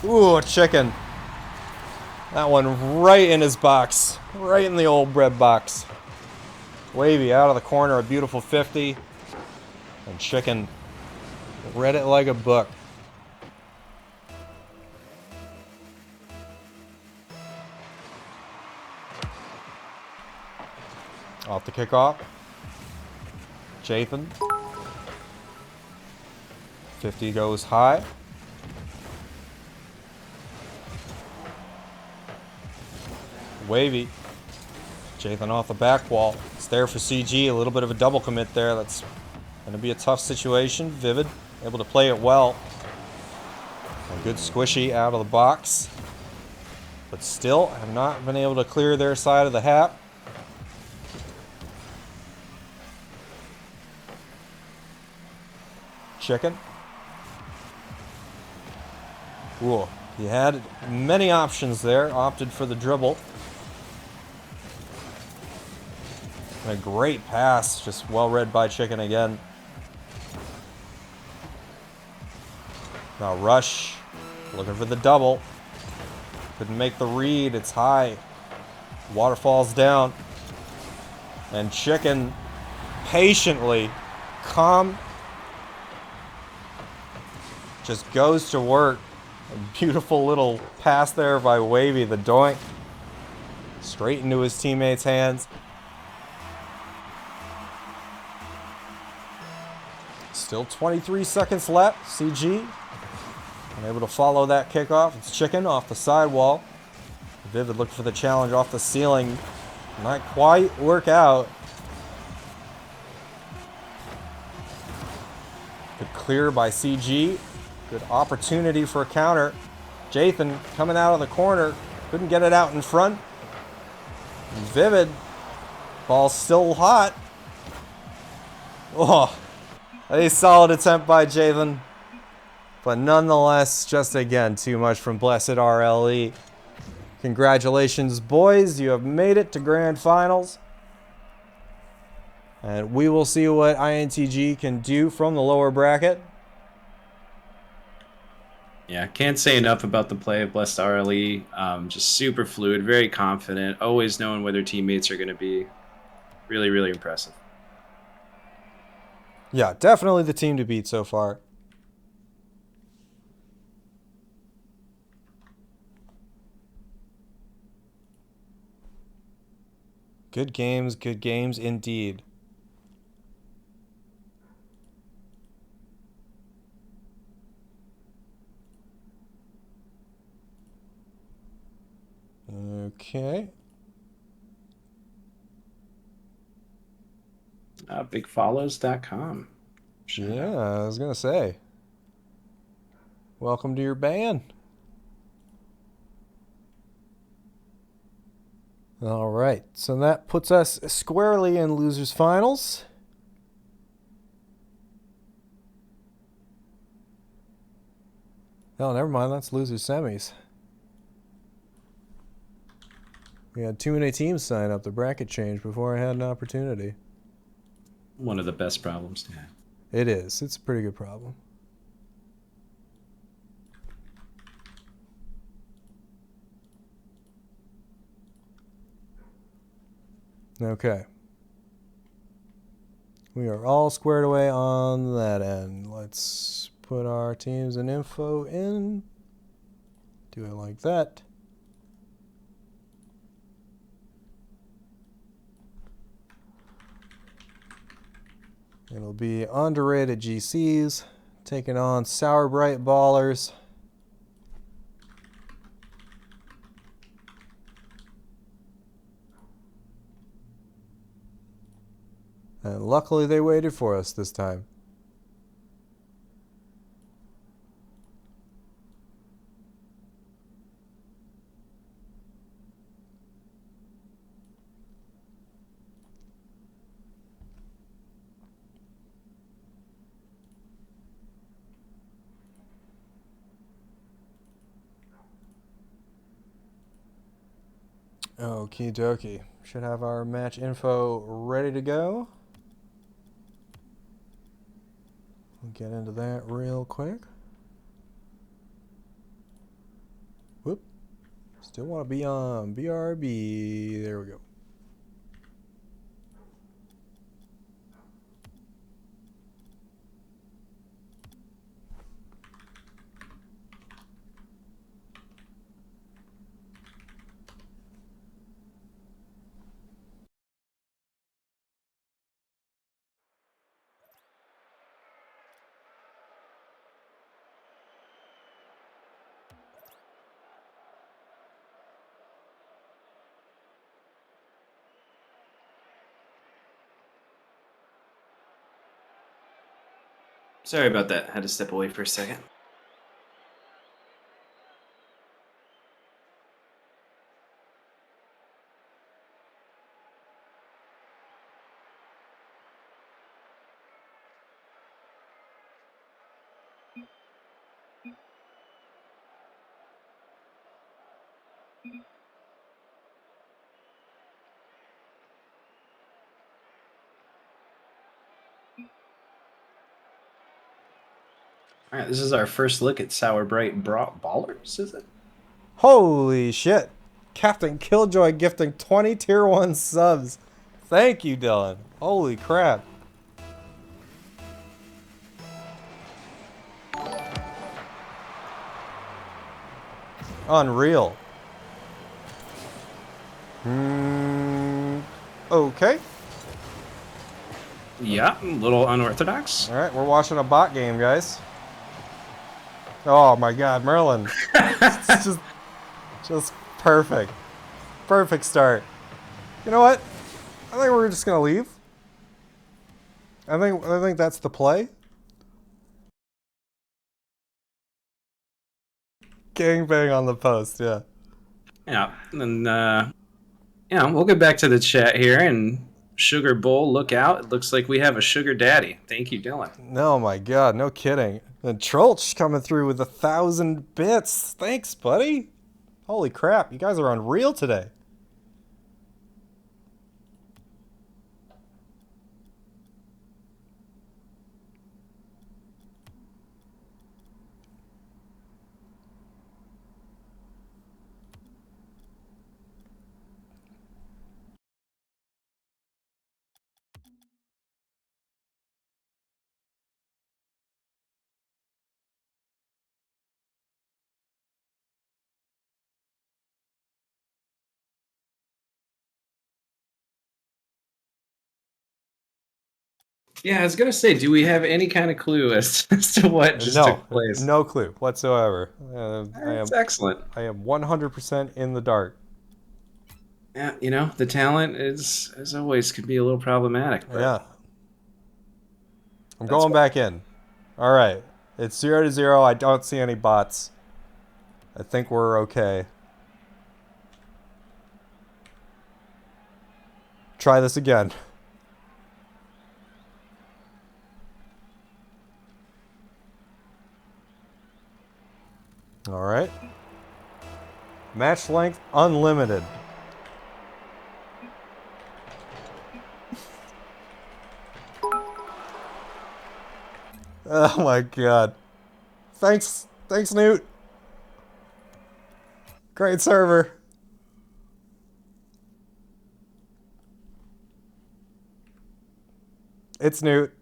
Ooh, a Chicken. That one right in his box. Right in the old bread box. Wavy out of the corner, a beautiful 50. And Chicken read it like a book. Off the kickoff. Jathan. 50 goes high. Wavy. Jathan off the back wall. It's there for CG. A little bit of a double commit there. That's going to be a tough situation. Vivid able to play it well. A good squishy out of the box. But still have not been able to clear their side of the hat. Chicken. Ooh, he had many options there. Opted for the dribble. And a great pass, just well read by Chicken again. Now Rush, looking for the double. Couldn't make the read, it's high. Waterfalls down. And Chicken patiently, calm, just goes to work. A beautiful little pass there by Wavy, the doink. Straight into his teammates' hands. Still 23 seconds left. CG unable to follow that kickoff. It's Chicken off the sidewall. Vivid looking for the challenge off the ceiling. Not quite work out. Good clear by CG. Good opportunity for a counter. Jathan coming out of the corner. Couldn't get it out in front. And Vivid. Ball's still hot. Oh. A solid attempt by Jathan, but nonetheless, just again, too much from Blessed RLE. Congratulations, boys. You have made it to Grand Finals. And we will see what INTG can do from the lower bracket. Yeah, can't say enough about the play of Blessed RLE. Just super fluid, very confident, always knowing where their teammates are going to be. Really, really impressive. Yeah, definitely the team to beat so far. Good games indeed. Okay. Bigfollows.com. Shout Yeah, out. I was gonna say, welcome to your band. All right, so that puts us squarely in losers finals. Oh, never mind, that's losers semis. We had too many teams sign up. The bracket changed before I had an opportunity. One of the best problems to have. It is. It's a pretty good problem. Okay. We are all squared away on that end. Let's put our teams and info in. Do it like that. It'll be underrated GCs taking on Sour Bright Ballers. And luckily they waited for us this time. Okie dokie. Should have our match info ready to go. We'll get into that real quick. Whoop. Still want to be on BRB. There we go. Sorry about that. Had to step away for a second. All right, this is our first look at Sour Bright Ballers, is it? Holy shit. Captain Killjoy gifting 20 tier 1 subs. Thank you, Dylan. Holy crap. Unreal. Okay. Yeah, a little unorthodox. All right, we're watching a bot game, guys. Oh my god, Merlin. It's just perfect. Perfect start. You know what? I think we're just going to leave. I think that's the play. Gangbang on the post, yeah. Yeah, and we'll get back to the chat here. And Sugar Bowl, look out! It looks like we have a sugar daddy. Thank you, Dylan. No, my god, no kidding. And Trolch coming through with 1,000 bits. Thanks, buddy. Holy crap, you guys are unreal today. Yeah, I was gonna say, do we have any kind of clue as to what just No, took place? no clue whatsoever. That's excellent. I am 100% in the dark. Yeah, the talent is, as always, can be a little problematic. But Yeah. I'm going back in. All right. It's 0-0. I don't see any bots. I think we're okay. Try this again. All right. Match length unlimited. Oh my god. Thanks, Newt. Great server. It's Newt.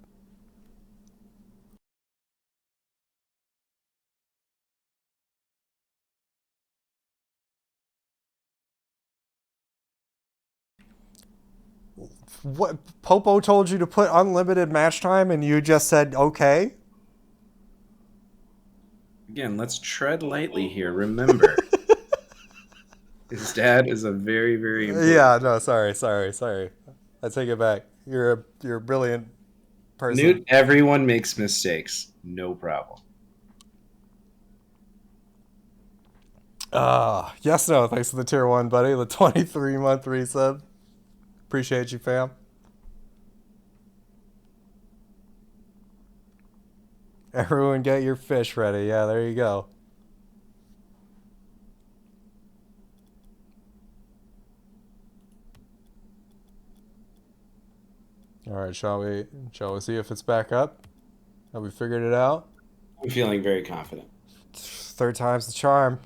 What? Popo told you to put unlimited match time and you just said okay? Again, let's tread lightly here. Remember, his dad is a very, very important. Yeah, no, sorry. I take it back. You're a brilliant person. Newt, everyone makes mistakes. No problem. Yes, no, thanks for the tier 1, buddy. The 23-month resub. Appreciate you, fam. Everyone get your fish ready. Yeah, there you go. All right, shall we see if it's back up? Have we figured it out? I'm feeling very confident. Third time's the charm.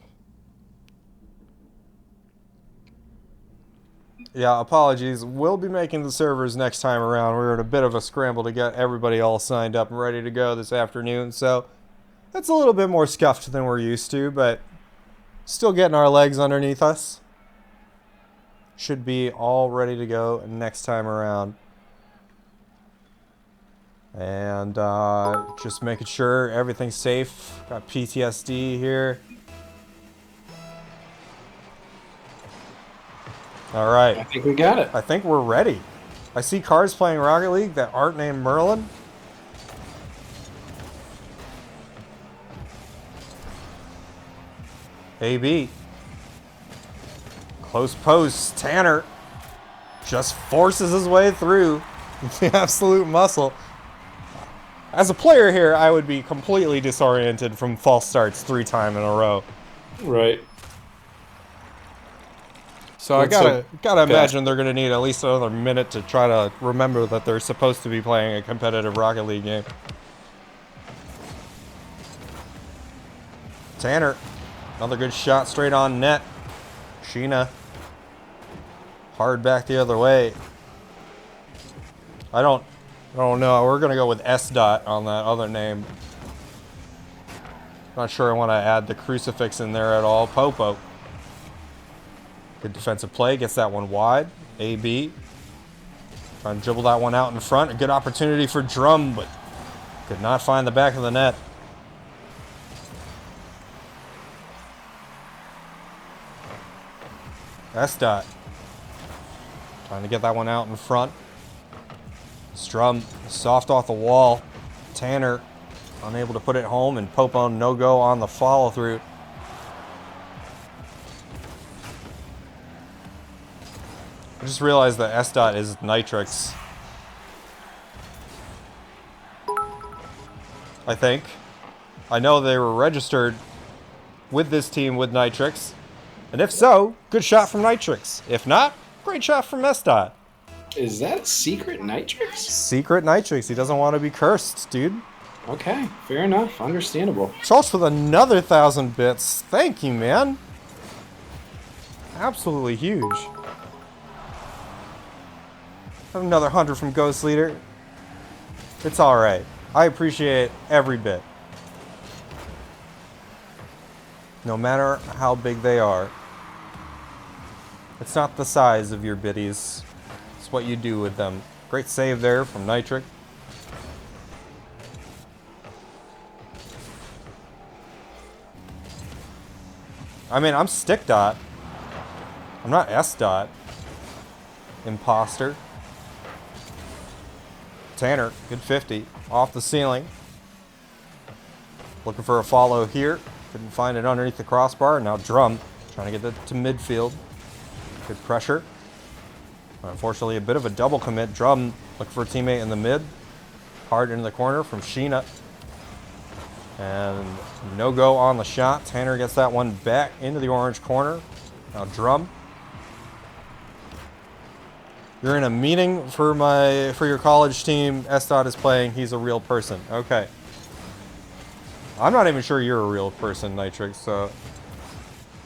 Yeah, apologies. We'll be making the servers next time around. We're in a bit of a scramble to get everybody all signed up and ready to go this afternoon, so it's a little bit more scuffed than we're used to, but still getting our legs underneath us. Should be all ready to go next time around. And just making sure everything's safe. Got PTSD here. All right. I think we got it. I think we're ready. I see cars playing Rocket League that aren't named Merlin. AB. Close post. Tanner just forces his way through. The absolute muscle. As a player here, I would be completely disoriented from false starts 3 times in a row. Right. So I gotta imagine they're gonna need at least another minute to try to remember that they're supposed to be playing a competitive Rocket League game. Tanner, another good shot straight on net. Sheena, hard back the other way. I don't know. We're gonna go with S dot on that other name. Not sure I want to add the crucifix in there at all. Popo. Good defensive play. Gets that one wide. AB. Trying to dribble that one out in front. A good opportunity for Drum, but could not find the back of the net. S dot. Trying to get that one out in front. Strum soft off the wall. Tanner unable to put it home, and Popo no go on the follow through. I just realized that S dot is Nitrix. I think. I know they were registered with this team with Nitrix. And if so, good shot from Nitrix. If not, great shot from S dot. Is that secret Nitrix? Secret Nitrix. He doesn't want to be cursed, dude. Okay, fair enough. Understandable. Charles with another 1,000 bits. Thank you, man. Absolutely huge. Another 100 from Ghost Leader. It's alright. I appreciate every bit. No matter how big they are. It's not the size of your biddies. It's what you do with them. Great save there from Nitric. I mean, I'm stick dot. I'm not S dot. Imposter. Tanner, good 50. Off the ceiling. Looking for a follow here. Couldn't find it underneath the crossbar. Now Drum trying to get that to midfield. Good pressure. Unfortunately, a bit of a double commit. Drum looking for a teammate in the mid. Hard into the corner from Sheena. And no go on the shot. Tanner gets that one back into the orange corner. Now Drum. You're in a meeting for your college team. S. is playing. He's a real person. Okay. I'm not even sure you're a real person, Nitrix. So.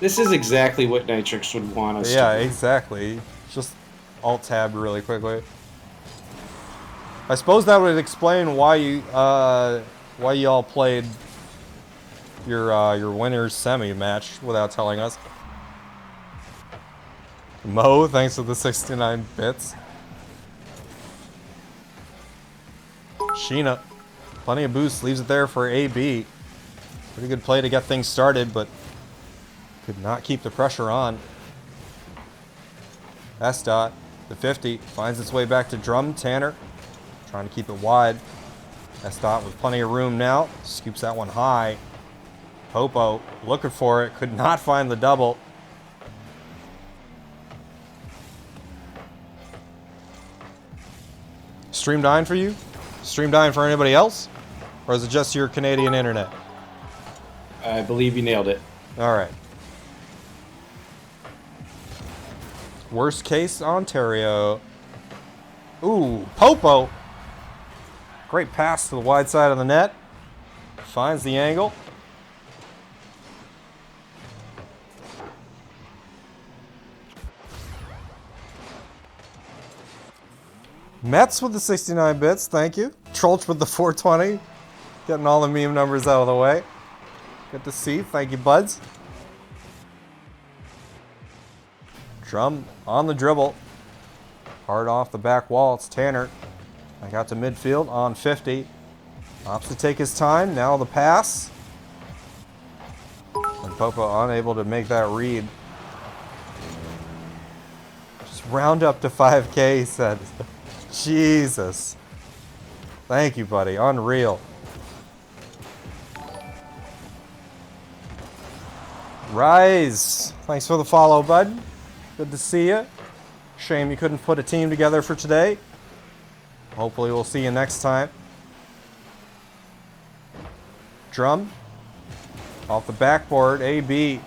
This is exactly what Nitrix would want us to do. Yeah, exactly. Just alt-tab really quickly. I suppose that would explain why you all played your winners semi match without telling us. Mo, thanks for the 69 bits. Sheena, plenty of boost, leaves it there for AB. Pretty good play to get things started, but could not keep the pressure on. S. The 50 finds its way back to Drum. Tanner trying to keep it wide. S. with plenty of room now. Scoops that one high. Popo looking for it. Could not find the double. Stream dying for you? Stream dying for anybody else? Or is it just your Canadian internet? I believe you nailed it. Alright. Worst case, Ontario. Ooh, Popo. Great pass to the wide side of the net. Finds the angle. Mets with the 69 bits, thank you. Trolch with the 420. Getting all the meme numbers out of the way. Good to see, thank you, buds. Drum on the dribble. Hard off the back wall, it's Tanner. I got to midfield on 50. Opts to take his time, now the pass. And Popo unable to make that read. Just round up to 5K, he said. Jesus. Thank you, buddy. Unreal. Rise. Thanks for the follow, bud. Good to see you. Shame you couldn't put a team together for today. Hopefully we'll see you next time. Drum. Off the backboard. AB.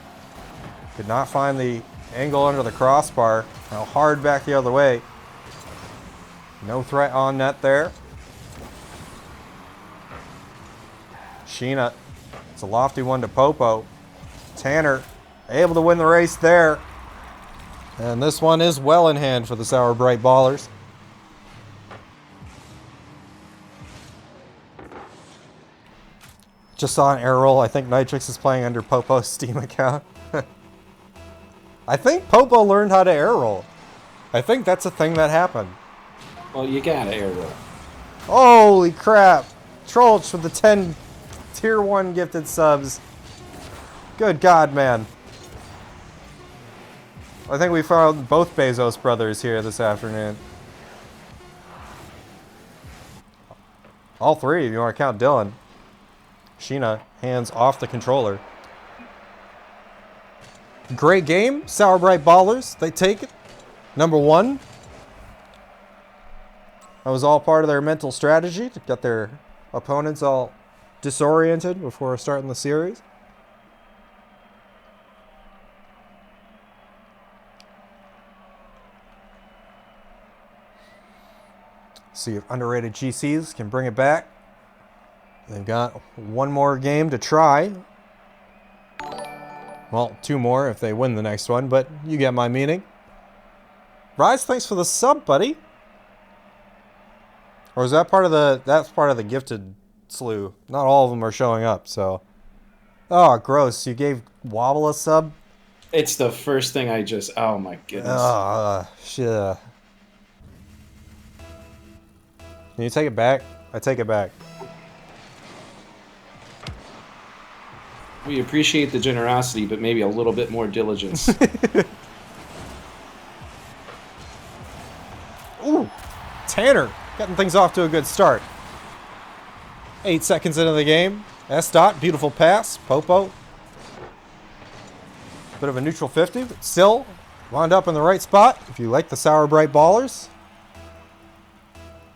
Could not find the angle under the crossbar. Now hard back the other way. No threat on net there. Sheena. It's a lofty one to Popo. Tanner able to win the race there. And this one is well in hand for the Sour Bright Ballers. Just saw an error roll. I think Nitrix is playing under Popo's Steam account. I think Popo learned how to air roll. I think that's a thing that happened. Well, you gotta air roll. Holy crap. Trolch with the 10 tier 1 gifted subs. Good God, man. I think we found both Bezos brothers here this afternoon. All three, if you want to count Dylan. Sheena, hands off the controller. Great game. Sour Bright Ballers, they take it. Number 1. That was all part of their mental strategy to get their opponents all disoriented before starting the series. See if underrated GCs can bring it back. They've got one more game to try. Well, 2 more if they win the next one, but you get my meaning. Rise, thanks for the sub, buddy. Or is that part of that's part of the gifted slew? Not all of them are showing up, so. Oh, gross. You gave Wobble a sub? It's the first thing I just, oh my goodness. Shit. Can you take it back? I take it back. We appreciate the generosity, but maybe a little bit more diligence. Ooh, Tanner getting things off to a good start. 8 seconds into the game. S. Beautiful pass. Popo. Bit of a neutral 50, but still wound up in the right spot if you like the Sour Bright Ballers.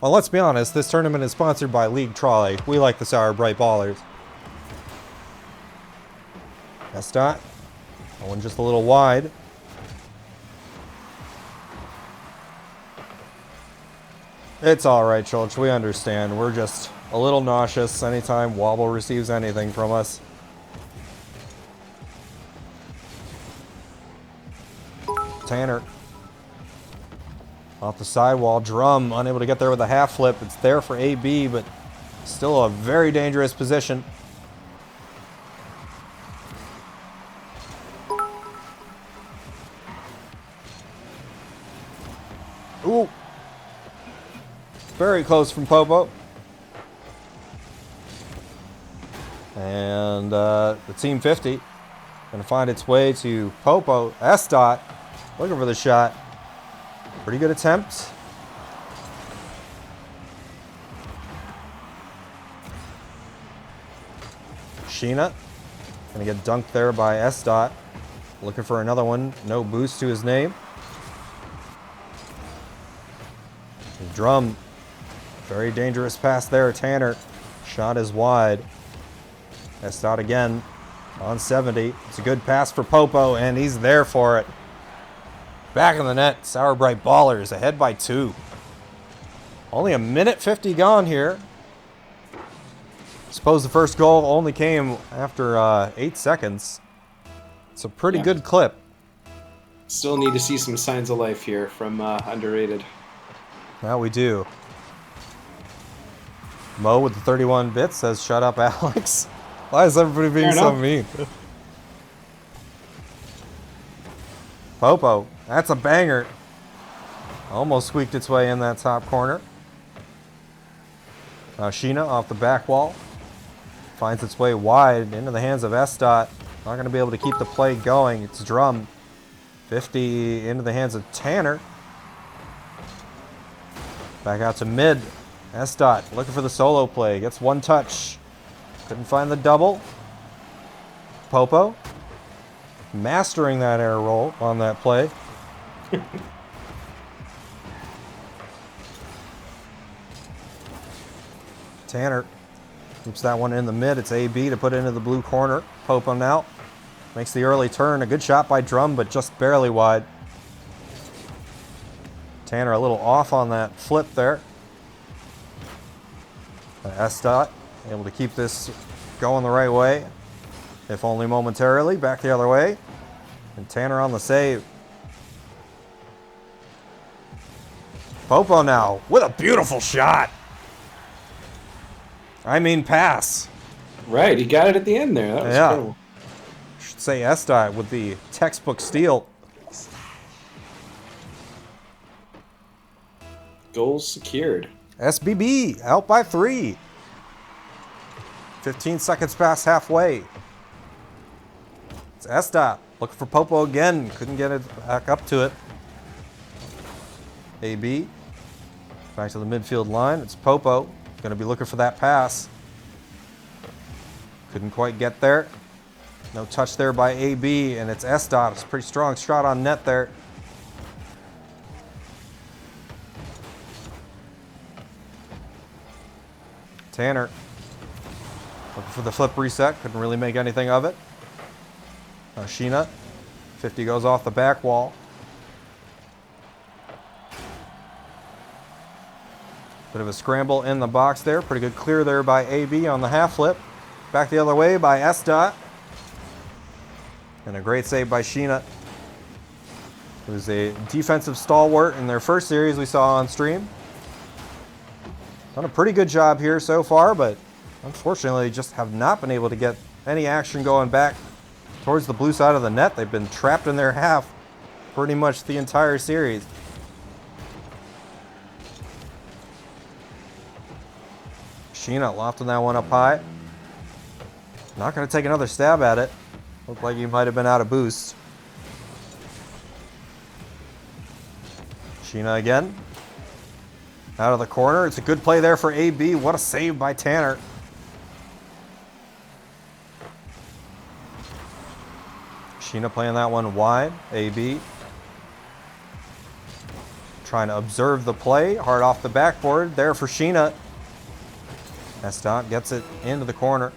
Well, let's be honest, this tournament is sponsored by League Trolli. We like the Sour Bright Ballers. S. That one just a little wide. It's alright, Chulch. We understand. We're just a little nauseous anytime Wobble receives anything from us. Tanner. Off the sidewall. Drum unable to get there with a half flip. It's there for AB, but still a very dangerous position. Ooh. Very close from Popo. And the Team 50 going to find its way to Popo. S. Looking for the shot. Pretty good attempt. Sheena. Going to get dunked there by S. Looking for another one. No boost to his name. Drum. Very dangerous pass there. Tanner. Shot is wide. S. again on 70. It's a good pass for Popo, and he's there for it. Back in the net. Sour Bright Ballers ahead by 2. Only a minute 50 gone here. Suppose the first goal only came after 8 seconds. It's a pretty good clip. Still need to see some signs of life here from Underrated. Now we do. Mo with the 31 bits says, "Shut up, Alex." Why is everybody being so mean? Popo, that's a banger. Almost squeaked its way in that top corner. Sheena off the back wall. Finds its way wide into the hands of S. Not going to be able to keep the play going. It's Drum. 50 into the hands of Tanner. Back out to mid. S. Looking for the solo play. Gets one touch. Couldn't find the double. Popo. Mastering that air roll on that play. Tanner keeps that one in the mid. It's AB to put into the blue corner. Popo now. Makes the early turn. A good shot by Drum, but just barely wide. Tanner a little off on that flip there. S. Able to keep this going the right way, if only momentarily. Back the other way. And Tanner on the save. Popo now with a beautiful shot. I mean pass. Right, he got it at the end there. That was incredible. Should say S. with the textbook steal. Goals secured. SBB out by 3. 15 seconds past halfway. It's S. Looking for Popo again. Couldn't get it back up to it. AB. Back to the midfield line. It's Popo. Going to be looking for that pass. Couldn't quite get there. No touch there by AB, and it's S. It's a pretty strong shot on net there. Tanner. Looking for the flip reset. Couldn't really make anything of it. Sheena. 50 goes off the back wall. Bit of a scramble in the box there. Pretty good clear there by AB on the half flip. Back the other way by S. And a great save by Sheena, who's a defensive stalwart in their first series we saw on stream. Done a pretty good job here so far, but unfortunately just have not been able to get any action going back towards the blue side of the net. They've been trapped in their half pretty much the entire series. Sheena lofting that one up high. Not going to take another stab at it. Looked like he might have been out of boost. Sheena again. Out of the corner. It's a good play there for AB. What a save by Tanner. Sheena playing that one wide. AB trying to observe the play. Hard off the backboard. There for Sheena. Estot gets it into the corner.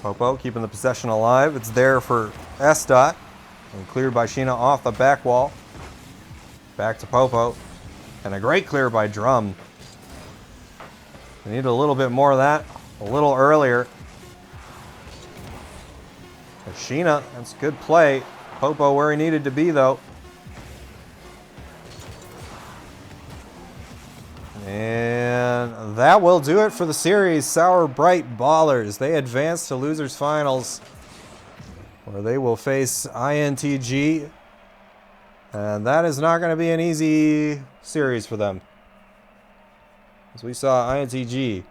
Popo keeping the possession alive. It's there for Estot. And cleared by Sheena off the back wall. Back to Popo. And a great clear by Drum. We need a little bit more of that. A little earlier. And Sheena, that's a good play. Popo where he needed to be though. And that will do it for the series. Sour Bright Ballers. They advance to losers finals, where they will face INTG. And that is not going to be an easy series for them. As we saw INTG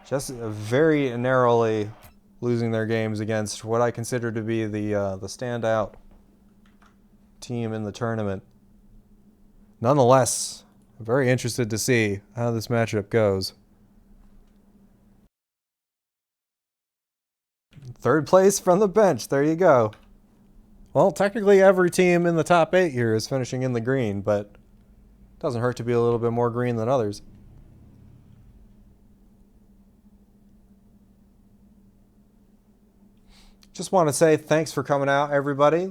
just very narrowly losing their games against what I consider to be the standout team in the tournament. Nonetheless, I'm very interested to see how this matchup goes. Third place from the bench. There you go. Well, technically every team in the top 8 here is finishing in the green, but it doesn't hurt to be a little bit more green than others. Just want to say thanks for coming out, everybody.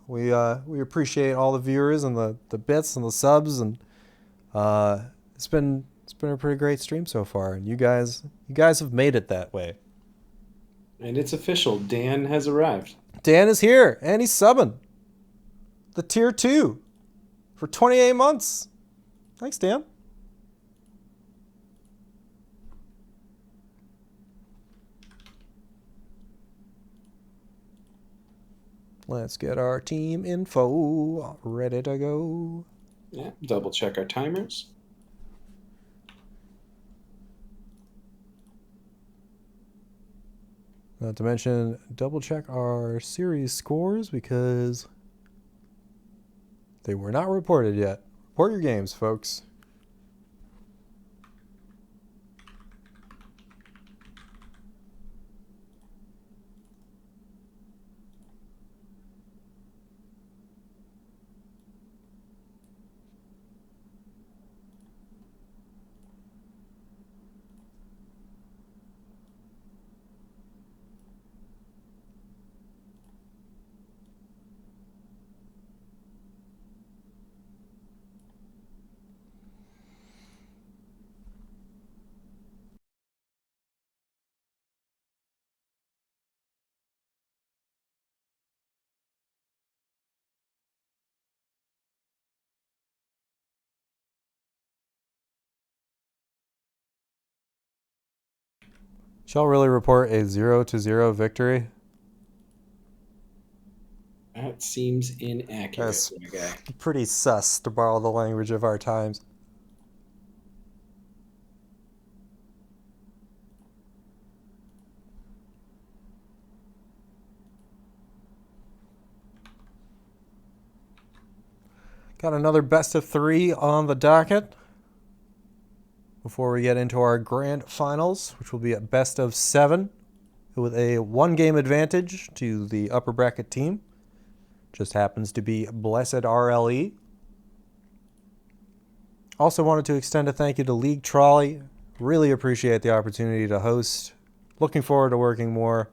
We appreciate all the viewers and the bits and the subs, and it's been a pretty great stream so far. And you guys have made it that way. And it's official. Dan has arrived. Dan is here, and he's subbing the tier 2 for 28 months. Thanks, Dan. Let's get our team info ready to go. Yeah, double check our timers. Not to mention, double check our series scores because they were not reported yet. Report your games, folks. Shall really report a 0-0 victory? That seems inaccurate. That's pretty sus, to borrow the language of our times. Got another best of 3 on the docket before we get into our grand finals, which will be at best of 7 with a 1-game advantage to the upper bracket team. Just happens to be Blessed RLE. Also wanted to extend a thank you to League Trolli. Really appreciate the opportunity to host. Looking forward to working more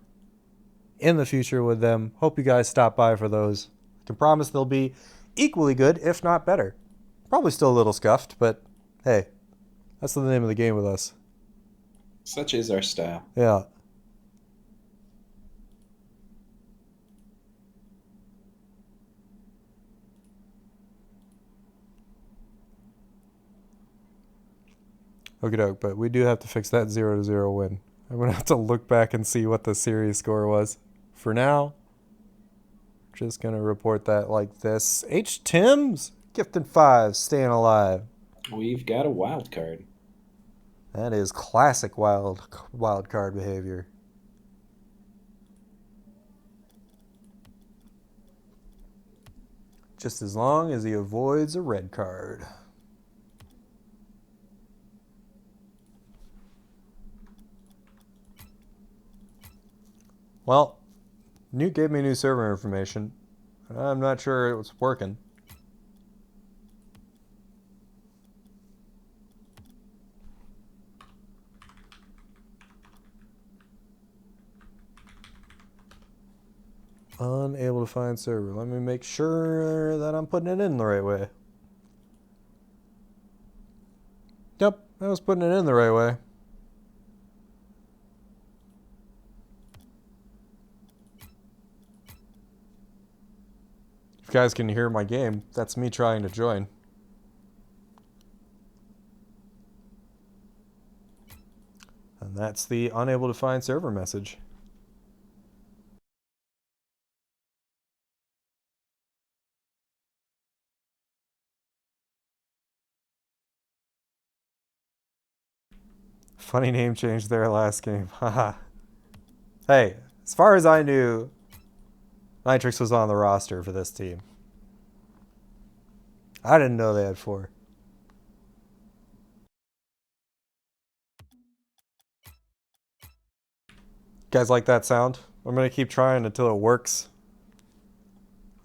in the future with them. Hope you guys stop by for those. I can promise they'll be equally good, if not better. Probably still a little scuffed, but hey, that's the name of the game with us. Such is our style. Yeah. Okie doke, but we do have to fix that 0-0 win. I'm going to have to look back and see what the series score was. For now, just going to report that like this. H. Timms, gifted 5, staying alive. We've got a wild card. That is classic wild card behavior. just as long as he avoids a red card. Well, Newt gave me new server information. I'm not sure it was working. Unable to find server. Let me make sure that I'm putting it in the right way. Yep, I was putting it in the right way. If you guys can hear my game, that's me trying to join. And that's the unable to find server message. Funny name change there last game. Haha. Hey, as far as I knew, Nitrix was on the roster for this team. I didn't know they had 4. Guys like that sound? I'm going to keep trying until it works.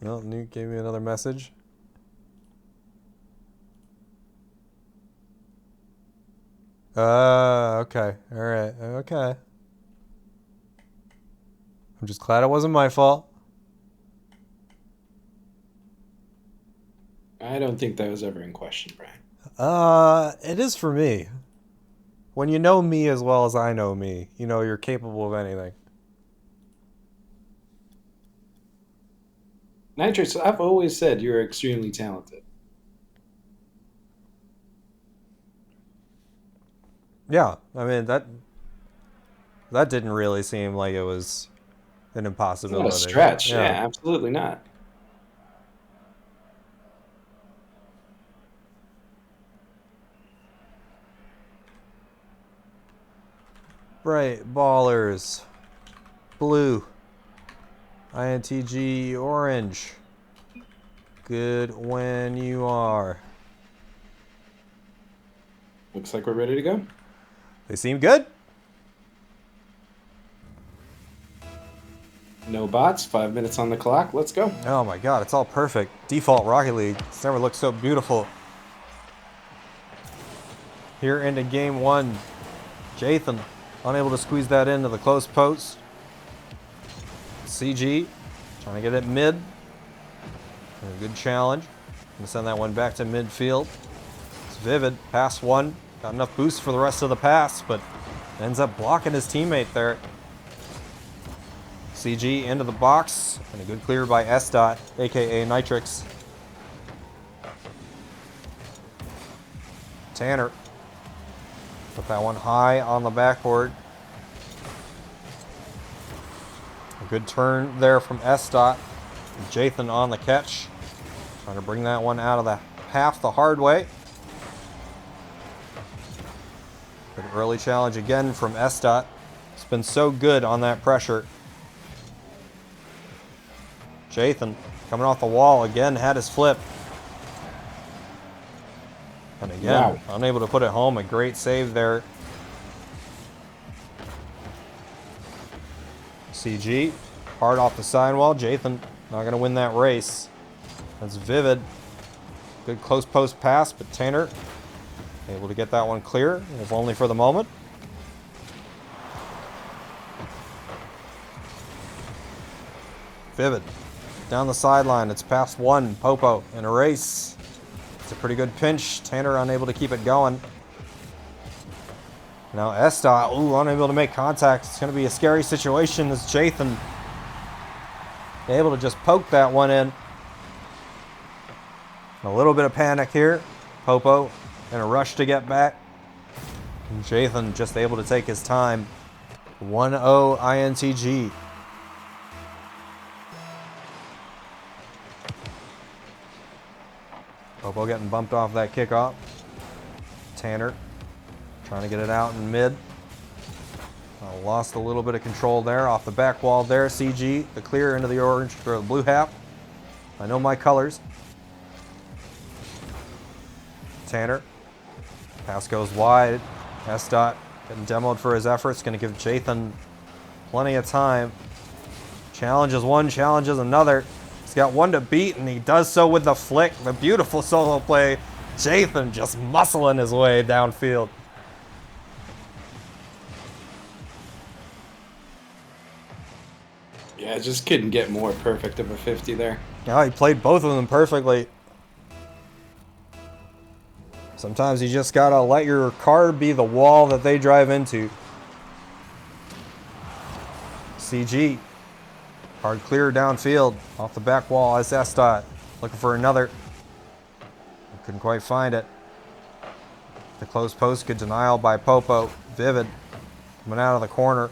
Well, Newt gave me another message. Okay. Alright, okay. I'm just glad it wasn't my fault. I don't think that was ever in question, Brian. It is for me. When you know me as well as I know me, you know you're capable of anything. Nitrix, I've always said you're extremely talented. Yeah, I mean that didn't really seem like it was an impossibility. It's not a stretch. Yeah, absolutely not. Bright ballers. Blue. INTG orange. Good when you are. Looks like we're ready to go. They seem good. No bots, 5 minutes on the clock. Let's go. Oh my god, it's all perfect. Default Rocket League. It's never looked so beautiful. Here into game 1. Jathan unable to squeeze that into the close post. CG trying to get it mid. A good challenge. Gonna send that one back to midfield. It's Vivid. Pass 1. Got enough boost for the rest of the pass, but ends up blocking his teammate there. CG into the box, and a good clear by S. aka Nitrix. Tanner. Put that one high on the backboard. A good turn there from S. Jathan on the catch. Trying to bring that one out of the half the hard way. Good early challenge again from S. It's been so good on that pressure. Jathan coming off the wall again, had his flip. And again, unable to put it home. A great save there. CG, hard off the sidewall. Jathan not going to win that race. That's Vivid. Good close post pass, but Tanner able to get that one clear, if only for the moment. Vivid. Down the sideline, it's past 1. Popo in a race. It's a pretty good pinch. Tanner unable to keep it going. Now Estot, unable to make contact. It's going to be a scary situation as Jathan able to just poke that one in. A little bit of panic here. Popo in a rush to get back. And Jathan just able to take his time. 1-0 INTG. Popo getting bumped off that kickoff. Tanner trying to get it out in mid. Lost a little bit of control there off the back wall there. CG, the clear into the orange or the blue half. I know my colors. Tanner. Pass goes wide. S. Dot getting demoed for his efforts. Going to give Jathan plenty of time. Challenges one, challenges another. He's got one to beat, and he does so with the flick. The beautiful solo play. Jathan just muscling his way downfield. Yeah, just couldn't get more perfect of a 50 there. Yeah, he played both of them perfectly. Sometimes you just gotta let your car be the wall that they drive into. CG. Hard clear downfield. Off the back wall as S-Dot. Looking for another. Couldn't quite find it. The close post, good denial by Popo. Vivid coming out of the corner.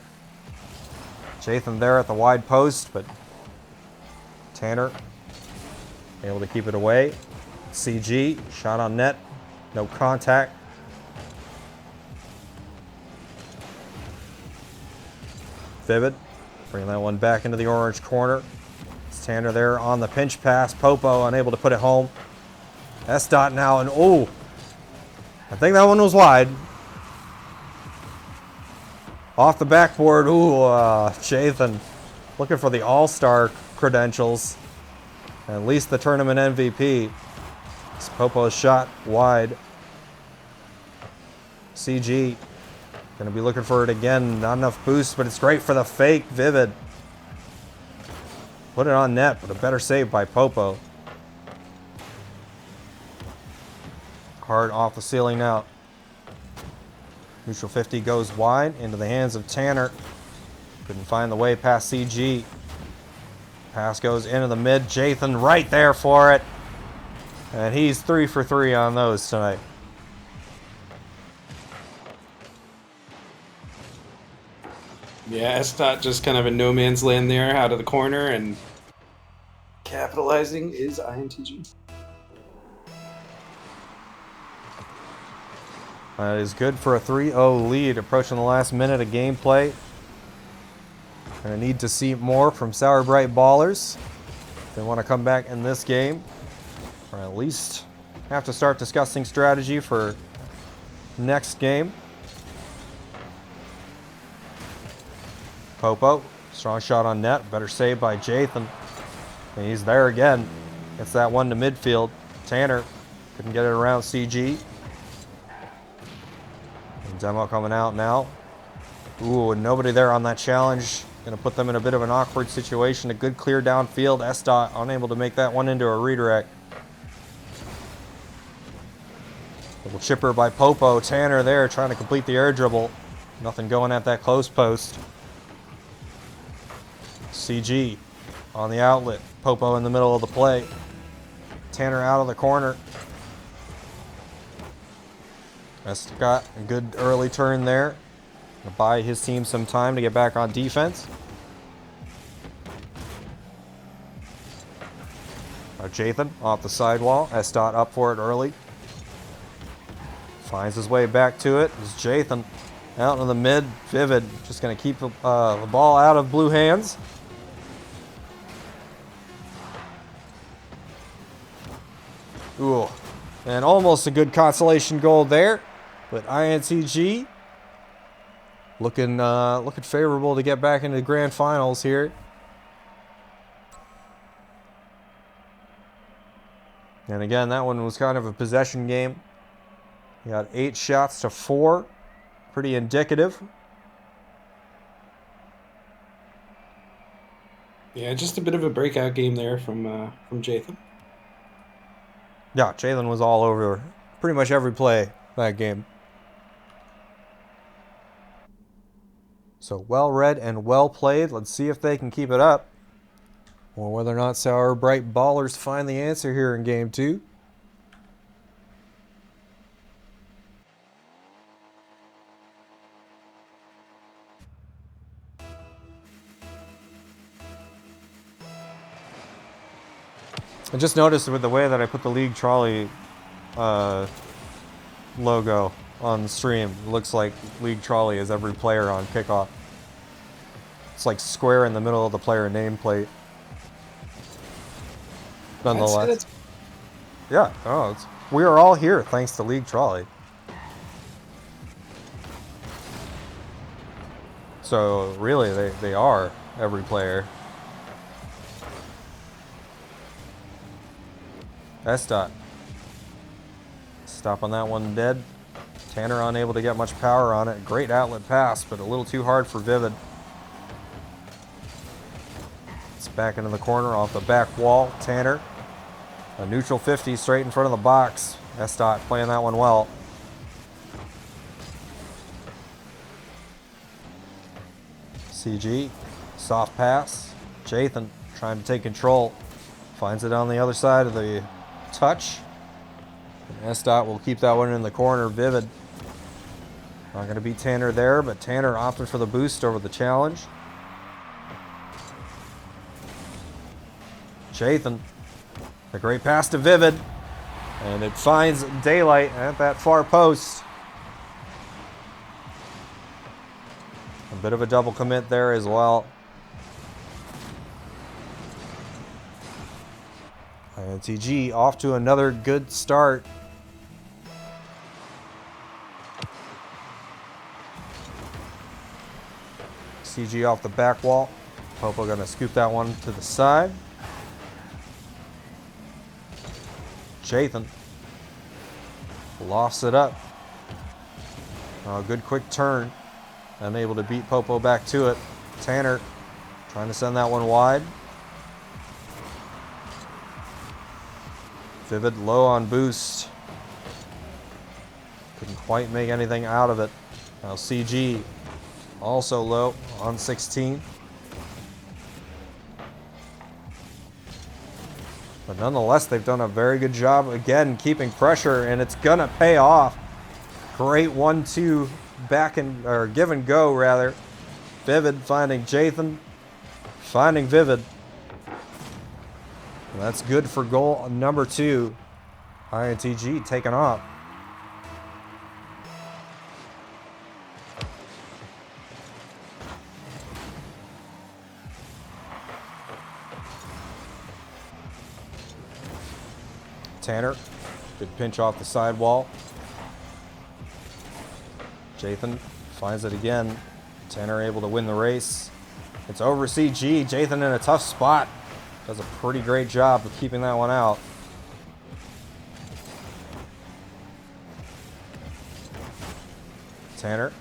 Jathan there at the wide post, but Tanner able to keep it away. CG, shot on net. No contact. Vivid, bringing that one back into the orange corner. It's Tanner there on the pinch pass. Popo unable to put it home. S-Dot now, and oh, I think that one was wide. Off the backboard, ooh, Jathan looking for the all-star credentials. At least the tournament MVP. Popo's shot wide. CG gonna be looking for it again. Not enough boost, but it's great for the fake. Vivid. Put it on net, but a better save by Popo. Hard off the ceiling now. Neutral 50 goes wide into the hands of Tanner. Couldn't find the way past CG. Pass goes into the mid. Jathan right there for it. And he's 3 for 3 on those tonight. Yeah, S-Dot just kind of in no man's land there out of the corner, and capitalizing is INTG. That is good for a 3-0 lead, approaching the last minute of gameplay. Gonna need to see more from Sour Bright Ballers if they want to come back in this game, or at least have to start discussing strategy for next game. Popo, strong shot on net, better save by Jathan. And he's there again. Gets that one to midfield. Tanner couldn't get it around CG. Demo coming out now. Ooh, and nobody there on that challenge. Gonna put them in a bit of an awkward situation. A good clear downfield. S-Dot unable to make that one into a redirect. Little chipper by Popo. Tanner there trying to complete the air dribble. Nothing going at that close post. CG on the outlet. Popo in the middle of the play. Tanner out of the corner. Got a good early turn there. Gonna buy his team some time to get back on defense. Jathan off the sidewall. S-Dot up for it early. Finds his way back to it. It's Jathan out in the mid. Vivid just going to keep the ball out of blue hands. Ooh, and almost a good consolation goal there. But INTG looking favorable to get back into the grand finals here. And again, that one was kind of a possession game. You got 8 shots to 4. Pretty indicative. Yeah, just a bit of a breakout game there from Jathan. Yeah, Jalen was all over pretty much every play that game. So well read and well played. Let's see if they can keep it up, or whether or not Sour Bright Ballers find the answer here in game 2. I just noticed with the way that I put the League Trolli logo on the stream, it looks like League Trolli is every player on kickoff. It's like square in the middle of the player nameplate. Nonetheless. That's Yeah, oh, it's we are all here thanks to League Trolli. So really, they are every player. S dot. Stop on that one dead. Tanner unable to get much power on it. Great outlet pass, but a little too hard for Vivid. It's back into the corner off the back wall. Tanner. A neutral 50 straight in front of the box. S dot playing that one well. CG. Soft pass. Jathan trying to take control. Finds it on the other side of the touch. And S dot will keep that one in the corner. Vivid. Not going to beat Tanner there, but Tanner opted for the boost over the challenge. Jathan. A great pass to Vivid. And it finds Daylight at that far post. A bit of a double commit there as well. INTG off to another good start. CG off the back wall. Popo gonna scoop that one to the side. Jathan lofts it up. A good quick turn. Unable to beat Popo back to it. Tanner trying to send that one wide. Vivid low on boost. Couldn't quite make anything out of it. Now CG also low on 16. But nonetheless, they've done a very good job again keeping pressure, and it's gonna pay off. Great 1-2 back and or give and go rather. Vivid finding Jathan, finding Vivid. And that's good for goal number 2. INTG taken off. Tanner, good pinch off the sidewall. Jathan finds it again. Tanner able to win the race. It's over CG. Jathan in a tough spot. Does a pretty great job of keeping that one out. Tanner.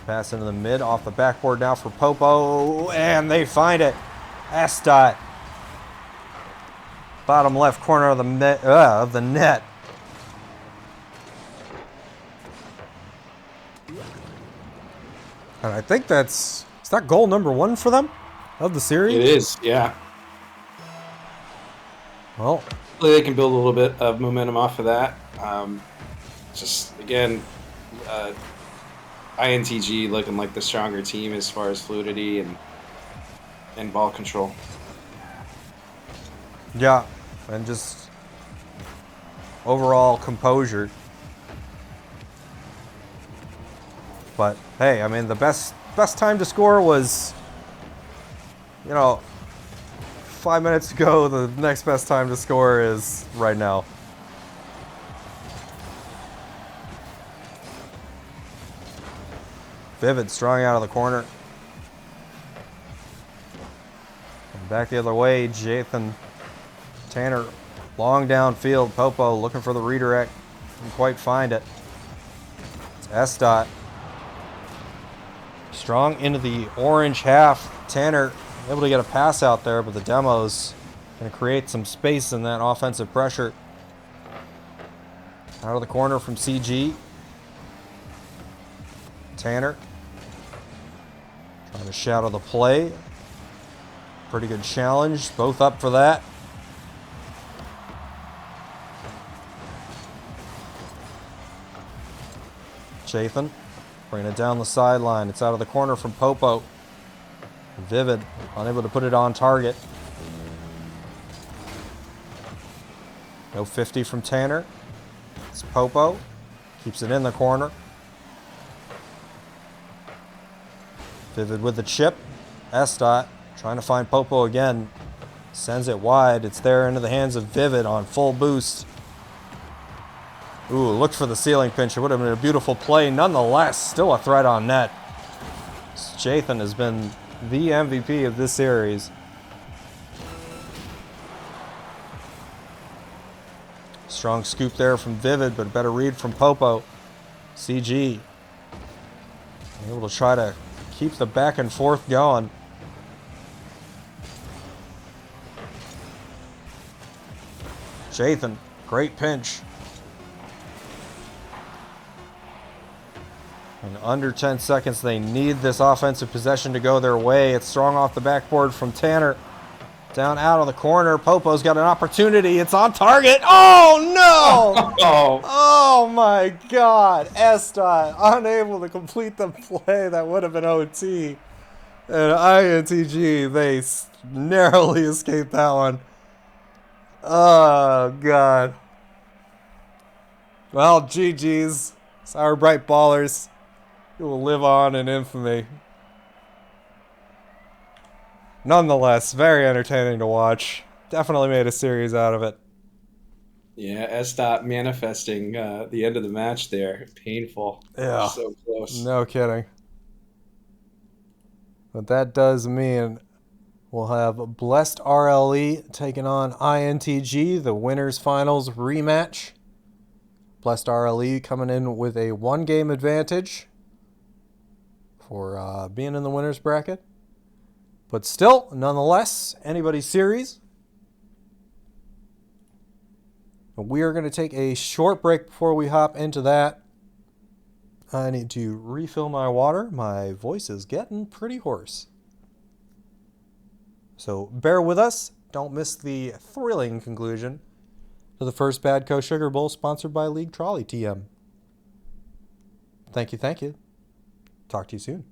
Pass into the mid, off the backboard now for Popo. And they find it. S dot. Bottom left corner of the net. And I think is that goal number 1 for them of the series? It is, yeah. Well, hopefully they can build a little bit of momentum off of that. Just again, INTG looking like the stronger team as far as fluidity and ball control. Yeah, and just overall composure. But hey, I mean, the best time to score was, 5 minutes ago. The next best time to score is right now. Vivid strong out of the corner. And back the other way, Jathan. Tanner long downfield. Popo looking for the redirect. Didn't quite find it. It's S dot. Strong into the orange half. Tanner able to get a pass out there, but the demo's going to create some space in that offensive pressure. Out of the corner from CG. Tanner trying to shadow the play. Pretty good challenge. Both up for that. Jathan bringing it down the sideline. It's out of the corner from Popo. Vivid unable to put it on target. No 50 from Tanner. It's Popo. Keeps it in the corner. Vivid with the chip. S dot trying to find Popo again. Sends it wide. It's there into the hands of Vivid on full boost. Ooh, looked for the ceiling pinch. It would have been a beautiful play. Nonetheless, still a threat on net. Jathan has been the MVP of this series. Strong scoop there from Vivid, but a better read from Popo. CG able to try to keep the back and forth going. Jathan, great pinch. In under 10 seconds, they need this offensive possession to go their way. It's strong off the backboard from Tanner. Down out on the corner. Popo's got an opportunity. It's on target. Oh, no! Oh, Oh, my God. Estot unable to complete the play that would have been OT. And INTG, they narrowly escaped that one. Oh, God. Well, GG's. Sour Bright Ballers. It will live on in infamy. Nonetheless, very entertaining to watch. Definitely made a series out of it. yeah, Estot manifesting the end of the match there. Painful. Yeah, So close. no kidding. But that does mean we'll have Blessed RLE taking on INTG, the winners finals rematch. Blessed RLE coming in with a 1-game advantage for being in the winners bracket. But still, nonetheless, anybody's series. We are going to take a short break before we hop into that. I need to refill my water. My voice is getting pretty hoarse. So bear with us. Don't miss the thrilling conclusion to the first BadCo Sugar Bowl sponsored by League Trolli TM. Thank you, thank you. Talk to you soon.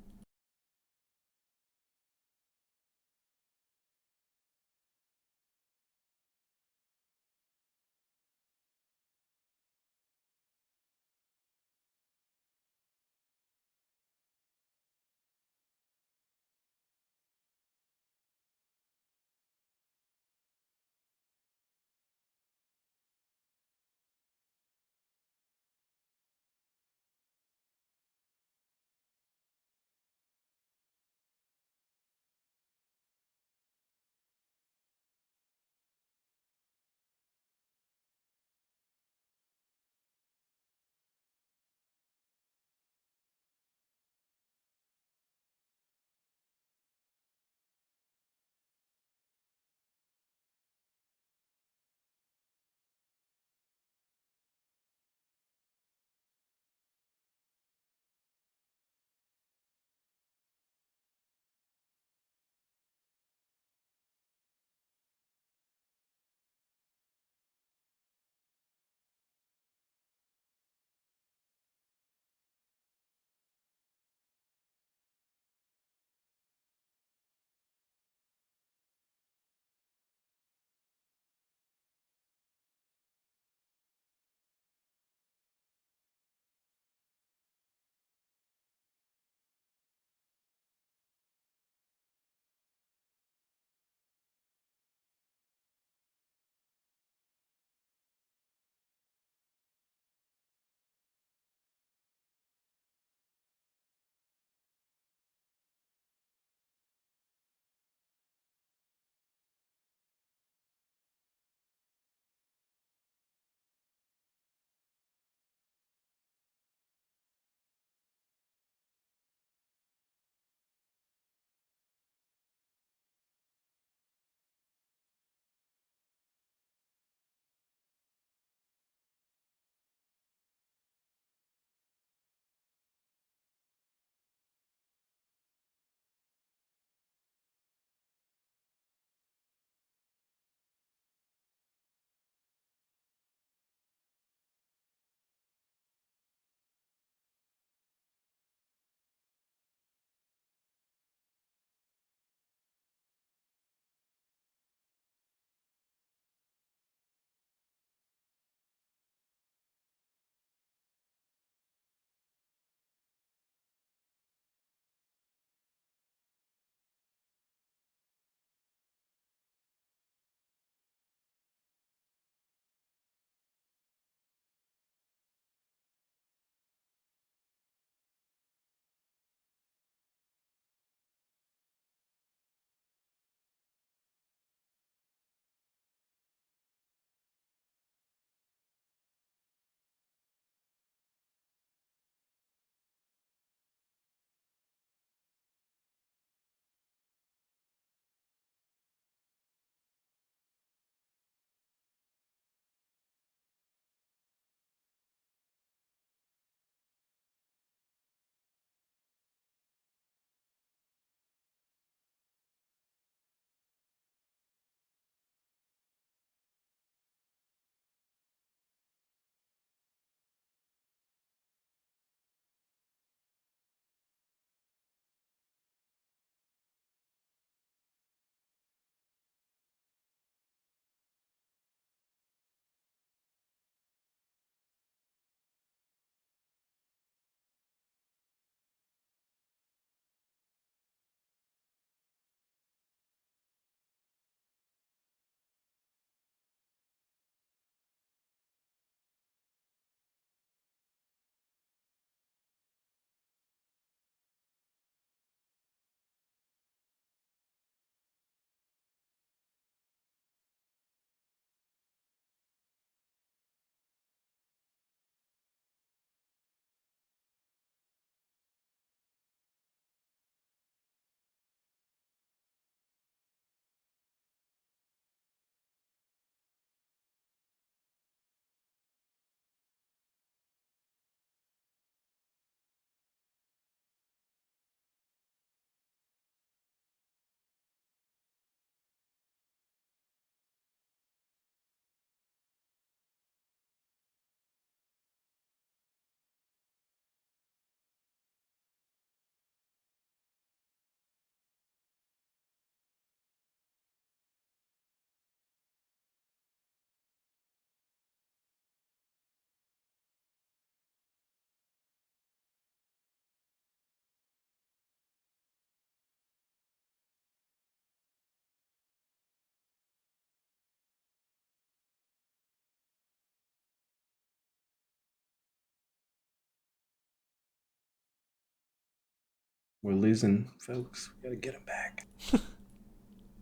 We're losing, folks. We gotta get them back.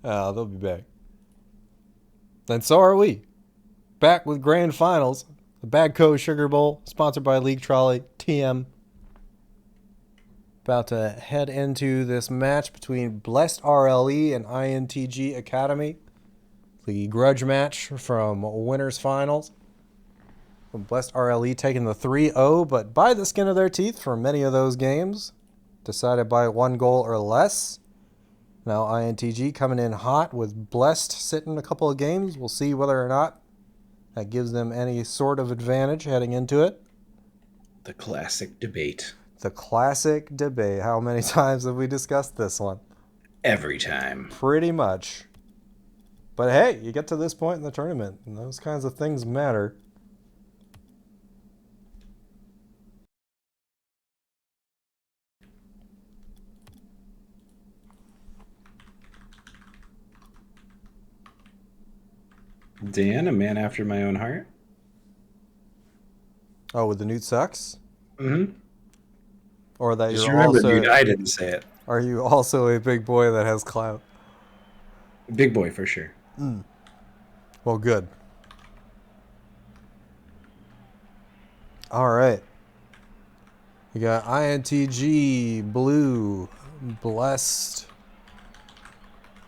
They'll be back. And so are we. Back with grand finals. The BadCo Sugar Bowl, sponsored by League Trolli, TM. About to head into this match between Blessed RLE and INTG Academy. The grudge match from winners finals. Blessed RLE taking the 3-0, but by the skin of their teeth for many of those games. Decided by 1 goal or less. Now INTG coming in hot with Blessed sitting a couple of games. We'll see whether or not that gives them any sort of advantage heading into it. The classic debate. The classic debate. How many times have we discussed this one? Every time. Pretty much. But hey, you get to this point in the tournament, and those kinds of things matter. Dan, a man after my own heart. Oh, with the Newt sucks? Mm-hmm. Or that Just you're remember, also... dude, I didn't say it. Are you also a big boy that has clout? Big boy, for sure. Well, good. All right. We got INTG, blue, Blessed,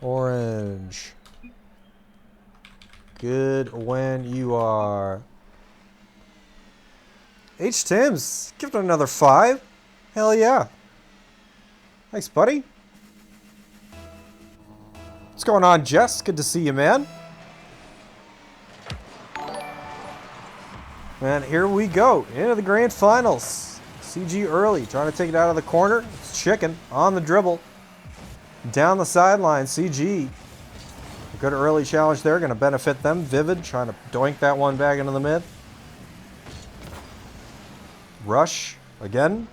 orange. Good when you are. H. Timms, give it another 5. Hell yeah. Thanks, buddy. What's going on, Jess? Good to see you, man. And here we go, into the grand finals. CG early, trying to take it out of the corner. It's Chicken on the dribble. Down the sideline, CG. A good early challenge there, going to benefit them. Vivid trying to doink that one back into the mid. Rush, again.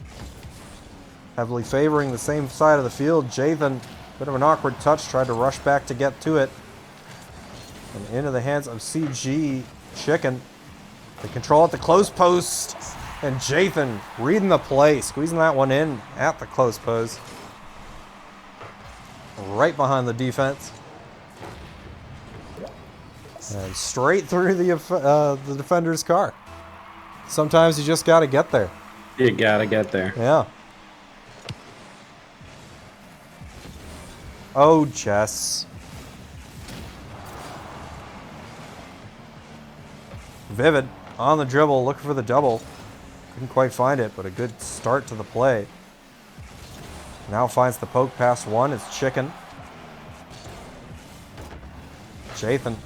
Heavily favoring the same side of the field. Jathan, bit of an awkward touch, tried to rush back to get to it. And into the hands of CG. Chicken. They control at the close post. And Jathan reading the play, squeezing that one in at the close post. Right behind the defense. And straight through the defender's car. Sometimes you just got to get there. You gotta get there. Yeah. Oh, Jess. Vivid on the dribble, looking for the double. Couldn't quite find it, but a good start to the play. Now finds the poke past one. It's Chicken. Jathan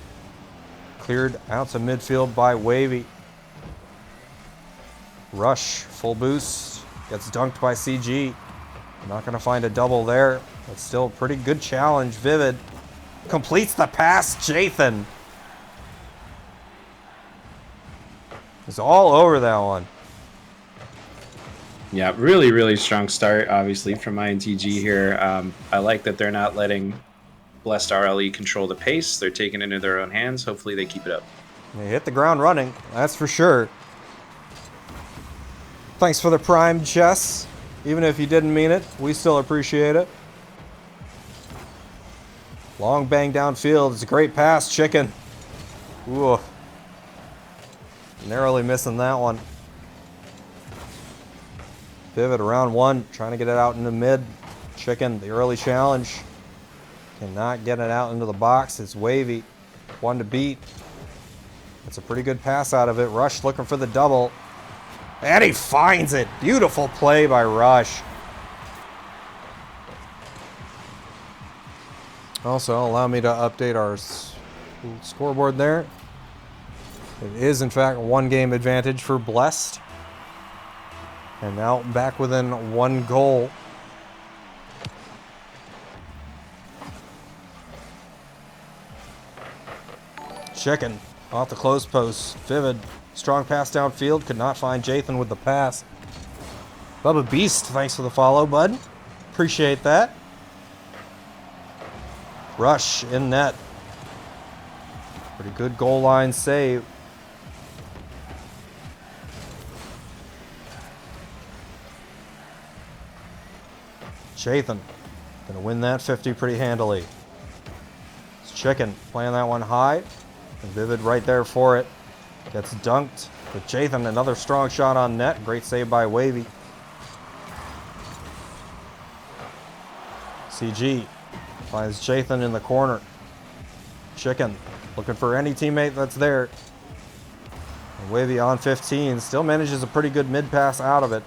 cleared out to midfield by Wavy. Rush, full boost. Gets dunked by CG. Not going to find a double there, but still a pretty good challenge. Vivid completes the pass. Jathan is all over that one. Yeah, really, really strong start, obviously, from INTG here. I like that they're not letting Blessed RLE control the pace. They're taking it into their own hands. Hopefully they keep it up. They hit the ground running, that's for sure. Thanks for the prime, Jess. Even if you didn't mean it, we still appreciate it. Long bang downfield. It's a great pass, Chicken. Ooh. Narrowly missing that one. Pivot around one, trying to get it out into mid. Chicken, the early challenge. Cannot get it out into the box. It's Wavy. One to beat. It's a pretty good pass out of it. Rush looking for the double. And he finds it. Beautiful play by Rush. Also, allow me to update our scoreboard there. It is, in fact, 1 game advantage for Blessed. And now back within 1 goal. Chicken off the close post. Vivid. Strong pass downfield. Could not find Jathan with the pass. Bubba Beast, thanks for the follow, bud. Appreciate that. Rush in net. Pretty good goal line save. Jathan gonna win that 50 pretty handily. It's Chicken playing that one high. And Vivid right there for it. Gets dunked. But Jathan, another strong shot on net. Great save by Wavy. CG finds Jathan in the corner. Chicken looking for any teammate that's there. And Wavy on 15 still manages a pretty good mid pass out of it.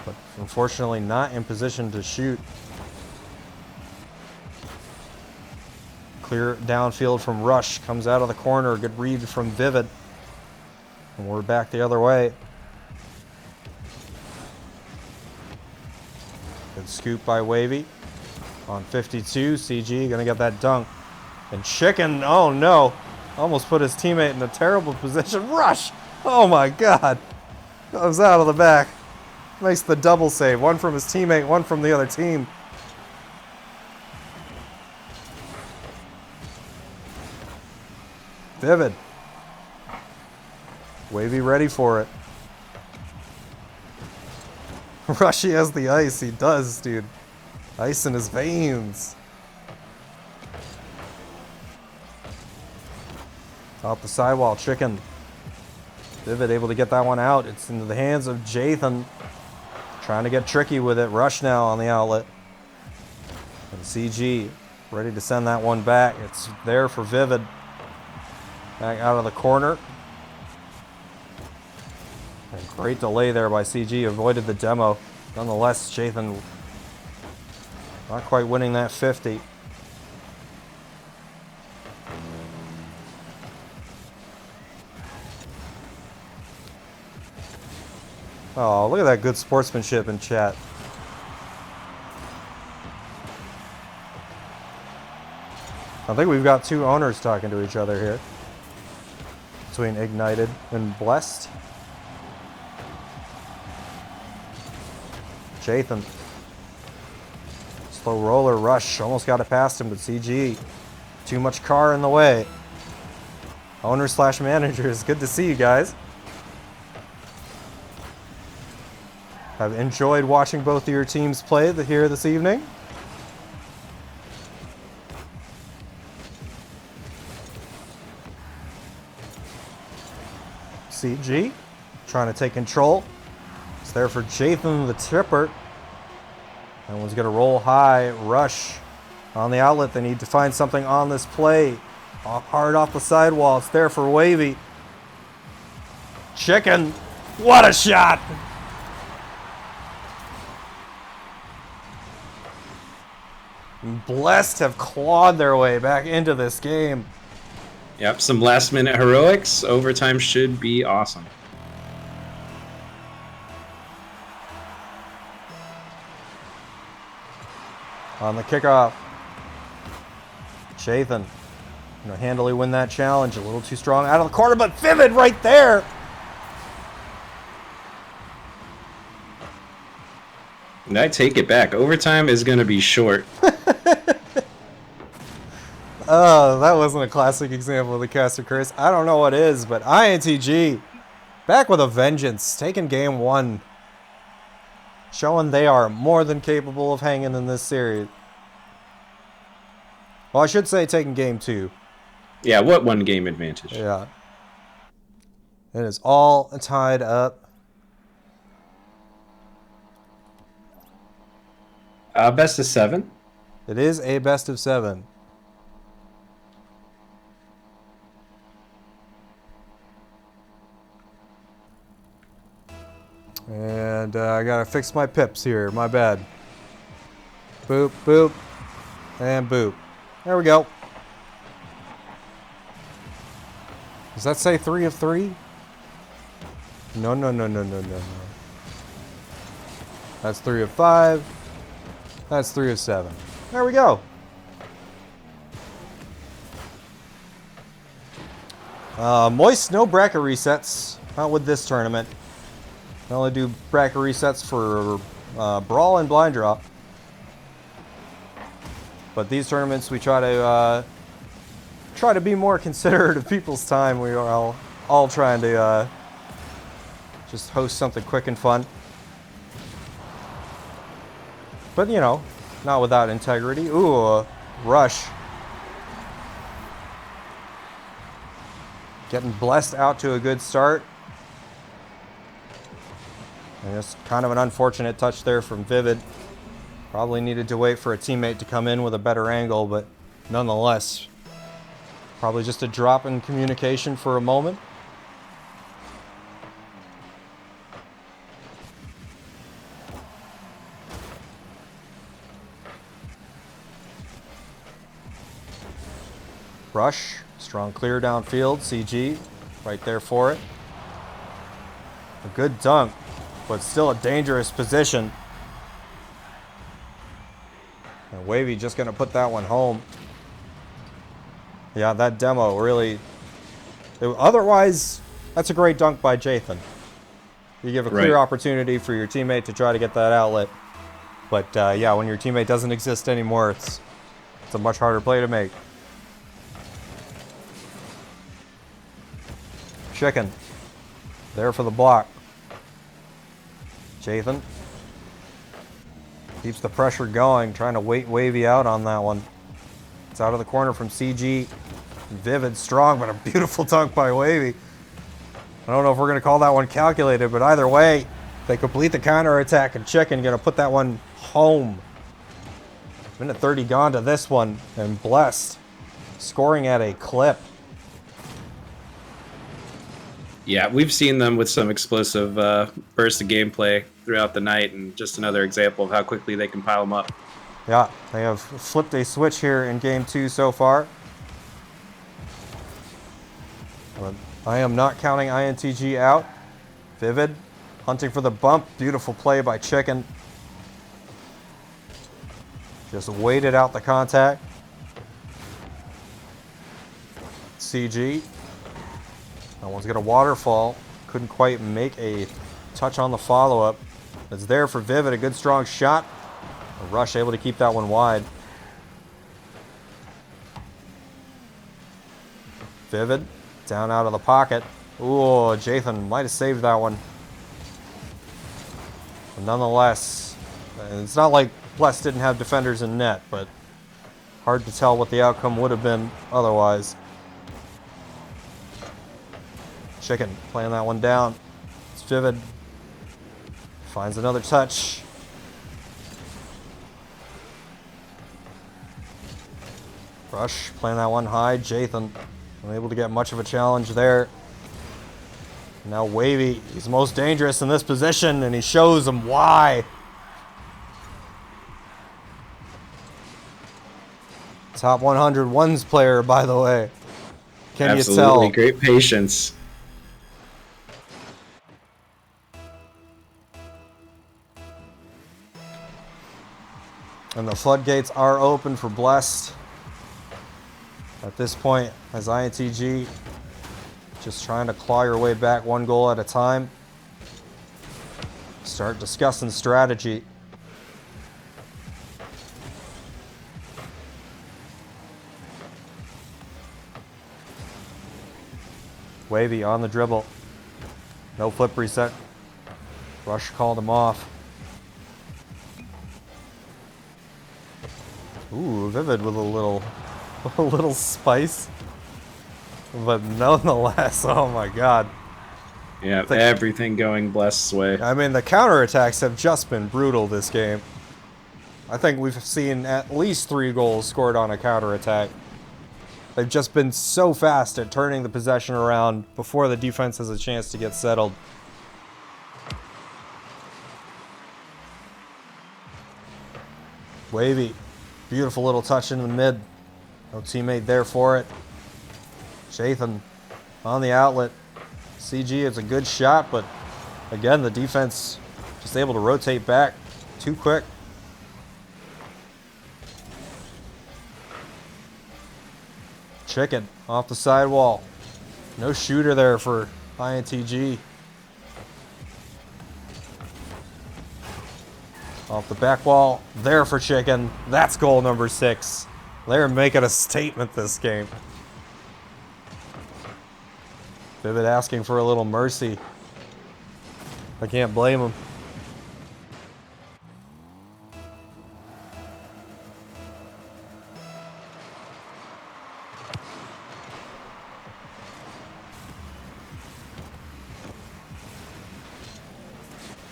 But unfortunately not in position to shoot. Clear downfield from Rush. Comes out of the corner. Good read from Vivid. And we're back the other way. Good scoop by Wavy. On 52, CG gonna get that dunk. And Chicken, oh no. Almost put his teammate in a terrible position. Rush! Oh my god. Comes out of the back. Makes the double save. One from his teammate, one from the other team. Vivid. Wavy ready for it. Rushy has the ice. He does, dude. Ice in his veins. Off the sidewall, Chicken. Vivid able to get that one out. It's into the hands of Jathan. Trying to get tricky with it. Rush now on the outlet. And CG ready to send that one back. It's there for Vivid. Back out of the corner. And great delay there by CG. Avoided the demo. Nonetheless, Jathan not quite winning that 50. Oh, look at that good sportsmanship in chat. I think we've got two owners talking to each other here. Between Ignited and Blessed. Jathan. Slow roller, Rush. Almost got it past him, but CG. Too much car in the way. Owner / managers. Good to see you guys. I've enjoyed watching both of your teams play here this evening. CG trying to take control. It's there for Jathan the tripper. That one's going to roll high. Rush on the outlet. They need to find something on this play. Hard off the sidewall. It's there for Wavy. Chicken. What a shot! Blessed have clawed their way back into this game. Yep, some last-minute heroics. Overtime should be awesome. On the kickoff, Jathan, handily win that challenge. A little too strong out of the corner, but Vivid right there. And I take it back. Overtime is going to be short. Oh, that wasn't a classic example of the caster curse. I don't know what is, but INTG back with a vengeance, taking game one. Showing they are more than capable of hanging in this series. Well, I should say taking game two. Yeah, what one game advantage? Yeah. It is all tied up. Best of 7. It is a best of 7. And I gotta fix my pips here. My bad. Boop, boop, and boop. There we go. Does that say 3 of 3? No, no, no, no, no, no, no. That's 3 of 5. That's 3 of 7. There we go. Moist, no bracket resets. Not with this tournament. I only do bracket resets for Brawl and Blind Drop. But these tournaments, we try to be more considerate of people's time. We are all trying to just host something quick and fun. But, you know, not without integrity. Ooh, a rush. Getting blessed out to a good start. And just kind of an unfortunate touch there from Vivid. Probably needed to wait for a teammate to come in with a better angle, but nonetheless, probably just a drop in communication for a moment. Rush, strong clear downfield, CG, right there for it. A good dunk, but still a dangerous position. And Wavy just going to put that one home. Yeah, that demo really... Otherwise, that's a great dunk by Jathan. You give a clear opportunity for your teammate to try to get that outlet. But yeah, when your teammate doesn't exist anymore, it's a much harder play to make. Chicken. There for the block. Jathan keeps the pressure going, trying to wait Wavy out on that one. It's out of the corner from CG. Vivid, strong, but a beautiful dunk by Wavy. I don't know if we're going to call that one calculated, but either way, they complete the counter attack, and Chicken going to put that one home. Minute 30 gone to this one, and Blessed scoring at a clip. Yeah, we've seen them with some explosive bursts of gameplay throughout the night, and just another example of how quickly they can pile them up. Yeah, they have flipped a switch here in Game 2 so far. But I am not counting INTG out. Vivid, hunting for the bump. Beautiful play by Chicken. Just waited out the contact. CG. That one's got a waterfall. Couldn't quite make a touch on the follow-up. It's there for Vivid. A good strong shot. A Rush able to keep that one wide. Vivid. Down out of the pocket. Ooh, Jathan might have saved that one. But nonetheless, it's not like Bless didn't have defenders in net, but hard to tell what the outcome would have been otherwise. Chicken playing that one down. It's Vivid. Finds another touch. Rush playing that one high. Jathan unable to get much of a challenge there. Now Wavy, he's most dangerous in this position, and he shows him why. Top 100 ones player, by the way. Can Absolutely, you tell? great patience. And the floodgates are open for Blessed. At this point, as INTG just trying to claw your way back one goal at a time. Start discussing strategy. Wavy on the dribble. No flip reset. Rush called him off. Ooh, Vivid with a little spice. But nonetheless, oh my god. Yeah, everything going Bless's way. I mean, the counterattacks have just been brutal this game. I think we've seen at least 3 goals scored on a counterattack. They've just been so fast at turning the possession around before the defense has a chance to get settled. Wavy. Beautiful little touch in the mid. No teammate there for it. Jathan on the outlet. CG, it's a good shot, but again, the defense just able to rotate back too quick. Chicken off the sidewall. No shooter there for INTG. Off the back wall, there for Chicken. That's goal number 6. They're making a statement this game. Vivid asking for a little mercy. I can't blame him.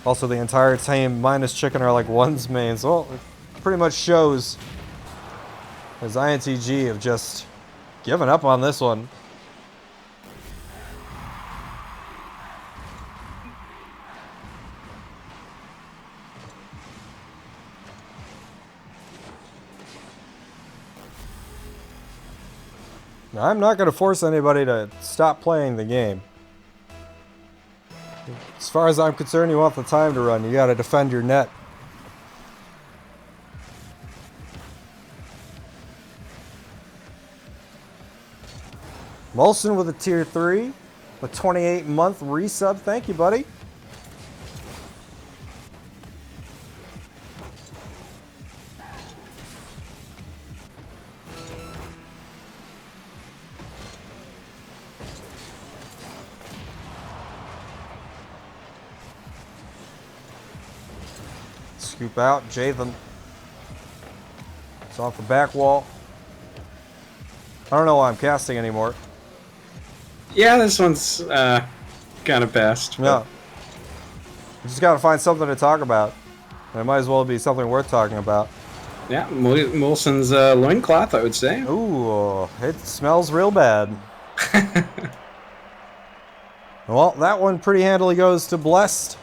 Also, the entire team minus Chicken are like ones mains. Well, it pretty much shows as INTG have just given up on this one. Now, I'm not going to force anybody to stop playing the game. As far as I'm concerned, you want the time to run. You got to defend your net. Molson with a tier 3, a 28-month resub. Thank you, buddy. Scoop out, Jathan. It's off the back wall. I don't know why I'm casting anymore. Yeah, this one's kind of fast. Yeah. You just gotta find something to talk about. And it might as well be something worth talking about. Yeah, Molson's loincloth, I would say. Ooh, it smells real bad. Well, that one pretty handily goes to Blessed.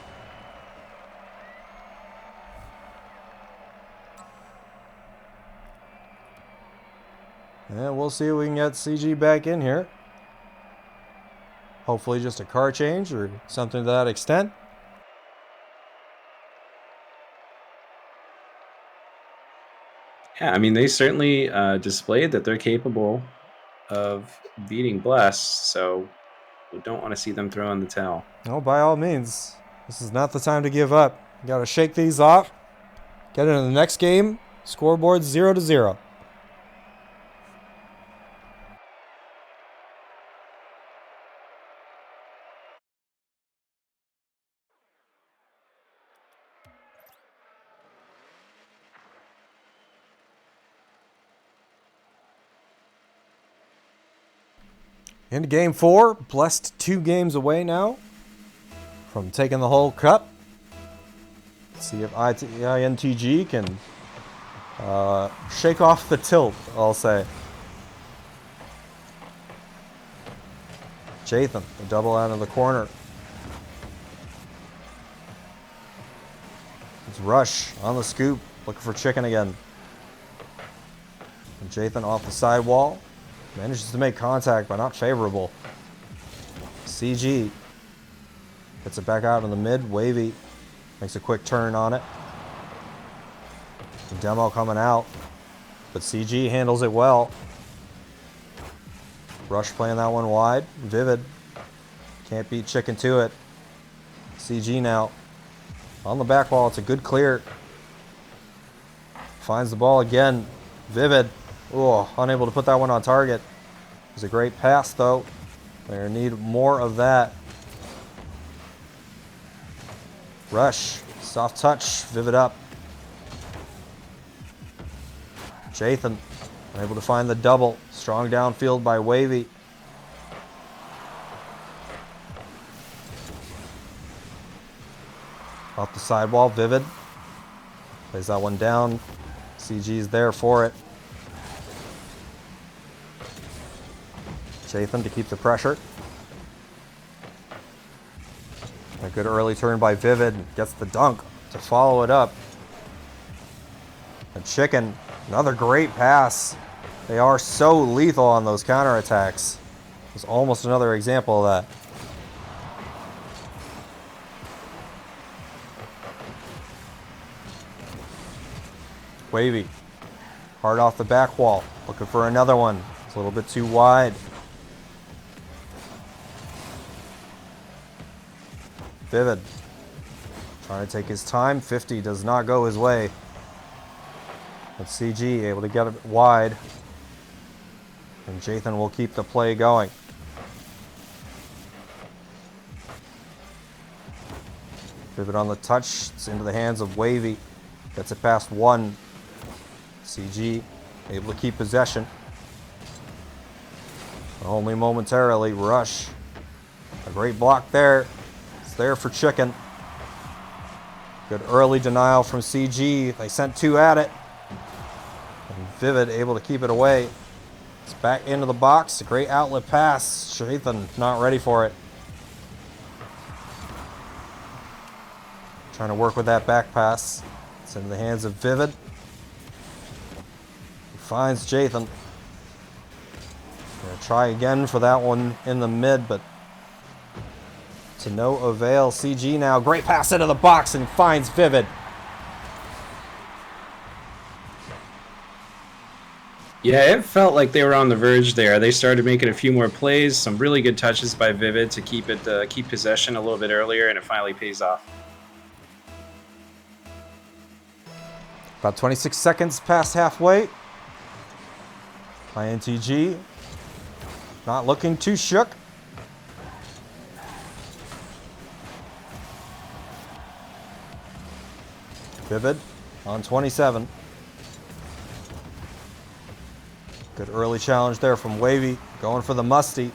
And we'll see if we can get CG back in here. Hopefully just a car change or something to that extent. Yeah, I mean, they certainly displayed that they're capable of beating Bless, so we don't want to see them throw in the towel. Oh, by all means. This is not the time to give up. You gotta shake these off. Get into the next game. Scoreboard 0-0. Into game 4. Blessed 2 games away now from taking the whole cup. Let's see if INTG can shake off the tilt, I'll say. Jathan, the double out of the corner. It's Rush on the scoop, looking for Chicken again. And Jathan off the sidewall. Manages to make contact, but not favorable. CG gets it back out in the mid. Wavy makes a quick turn on it. The demo coming out, but CG handles it well. Rush playing that one wide. Vivid can't beat Chicken to it. CG now on the back wall. It's a good clear. Finds the ball again. Vivid. Oh, unable to put that one on target. It was a great pass, though. They need more of that. Rush. Soft touch. Vivid up. Jathan unable to find the double. Strong downfield by Wavy. Off the sidewall. Vivid. Plays that one down. CG's there for it. Jathan to keep the pressure. A good early turn by Vivid. Gets the dunk to follow it up. And Chicken, another great pass. They are so lethal on those counterattacks. It's almost another example of that. Wavy. Hard off the back wall. Looking for another one. It's a little bit too wide. Vivid. Trying to take his time. 50 does not go his way. But CG able to get it wide. And Jathan will keep the play going. Vivid on the touch. It's into the hands of Wavy. Gets it past one. CG able to keep possession. But only momentarily. Rush. A great block there. It's there for Chicken. Good early denial from CG. They sent 2 at it. And Vivid able to keep it away. It's back into the box. A great outlet pass. Jathan not ready for it. Trying to work with that back pass. It's into the hands of Vivid. He finds Jathan. Gonna try again for that one in the mid, but to no avail. CG now. Great pass into the box and finds Vivid. Yeah, it felt like they were on the verge there. They started making a few more plays, some really good touches by Vivid to keep possession a little bit earlier, and it finally pays off. About 26 seconds past halfway. INTG not looking too shook. Vivid on 27. Good early challenge there from Wavy. Going for the musty.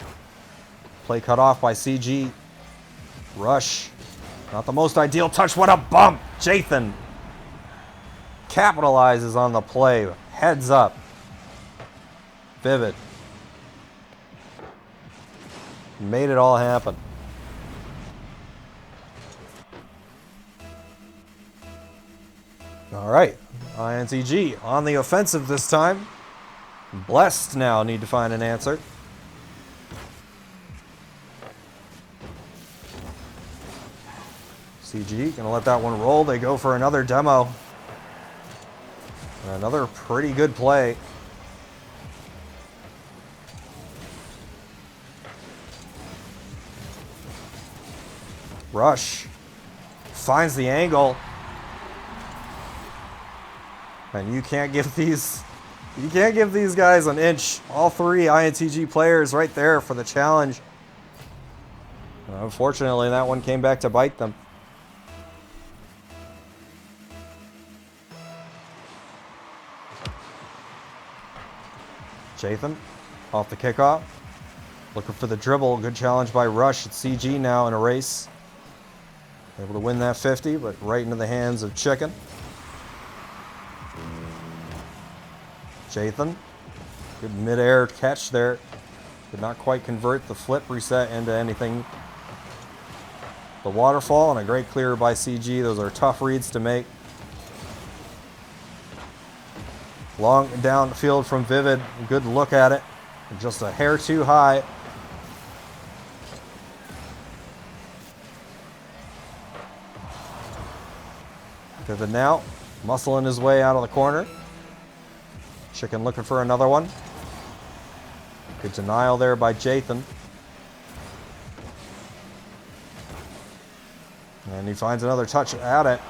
Play cut off by CG. Rush. Not the most ideal touch. What a bump. Jathan capitalizes on the play. Heads up. Vivid. Made it all happen. All right. INTG on the offensive this time. Blessed now need to find an answer. CG gonna let that one roll. They go for another demo. And another pretty good play. Rush finds the angle. And you can't give these guys an inch. All 3 INTG players right there for the challenge. Unfortunately, that one came back to bite them. Jathan off the kickoff. Looking for the dribble. Good challenge by Rush. It's CG now in a race. Able to win that 50, but right into the hands of Chicken. Jathan. Good mid-air catch there. Did not quite convert the flip reset into anything. The waterfall and a great clear by CG. Those are tough reads to make. Long downfield from Vivid. Good look at it. Just a hair too high. Vivid now. Muscling his way out of the corner. Chicken looking for another one. Good denial there by Jathan. And he finds another touch at it.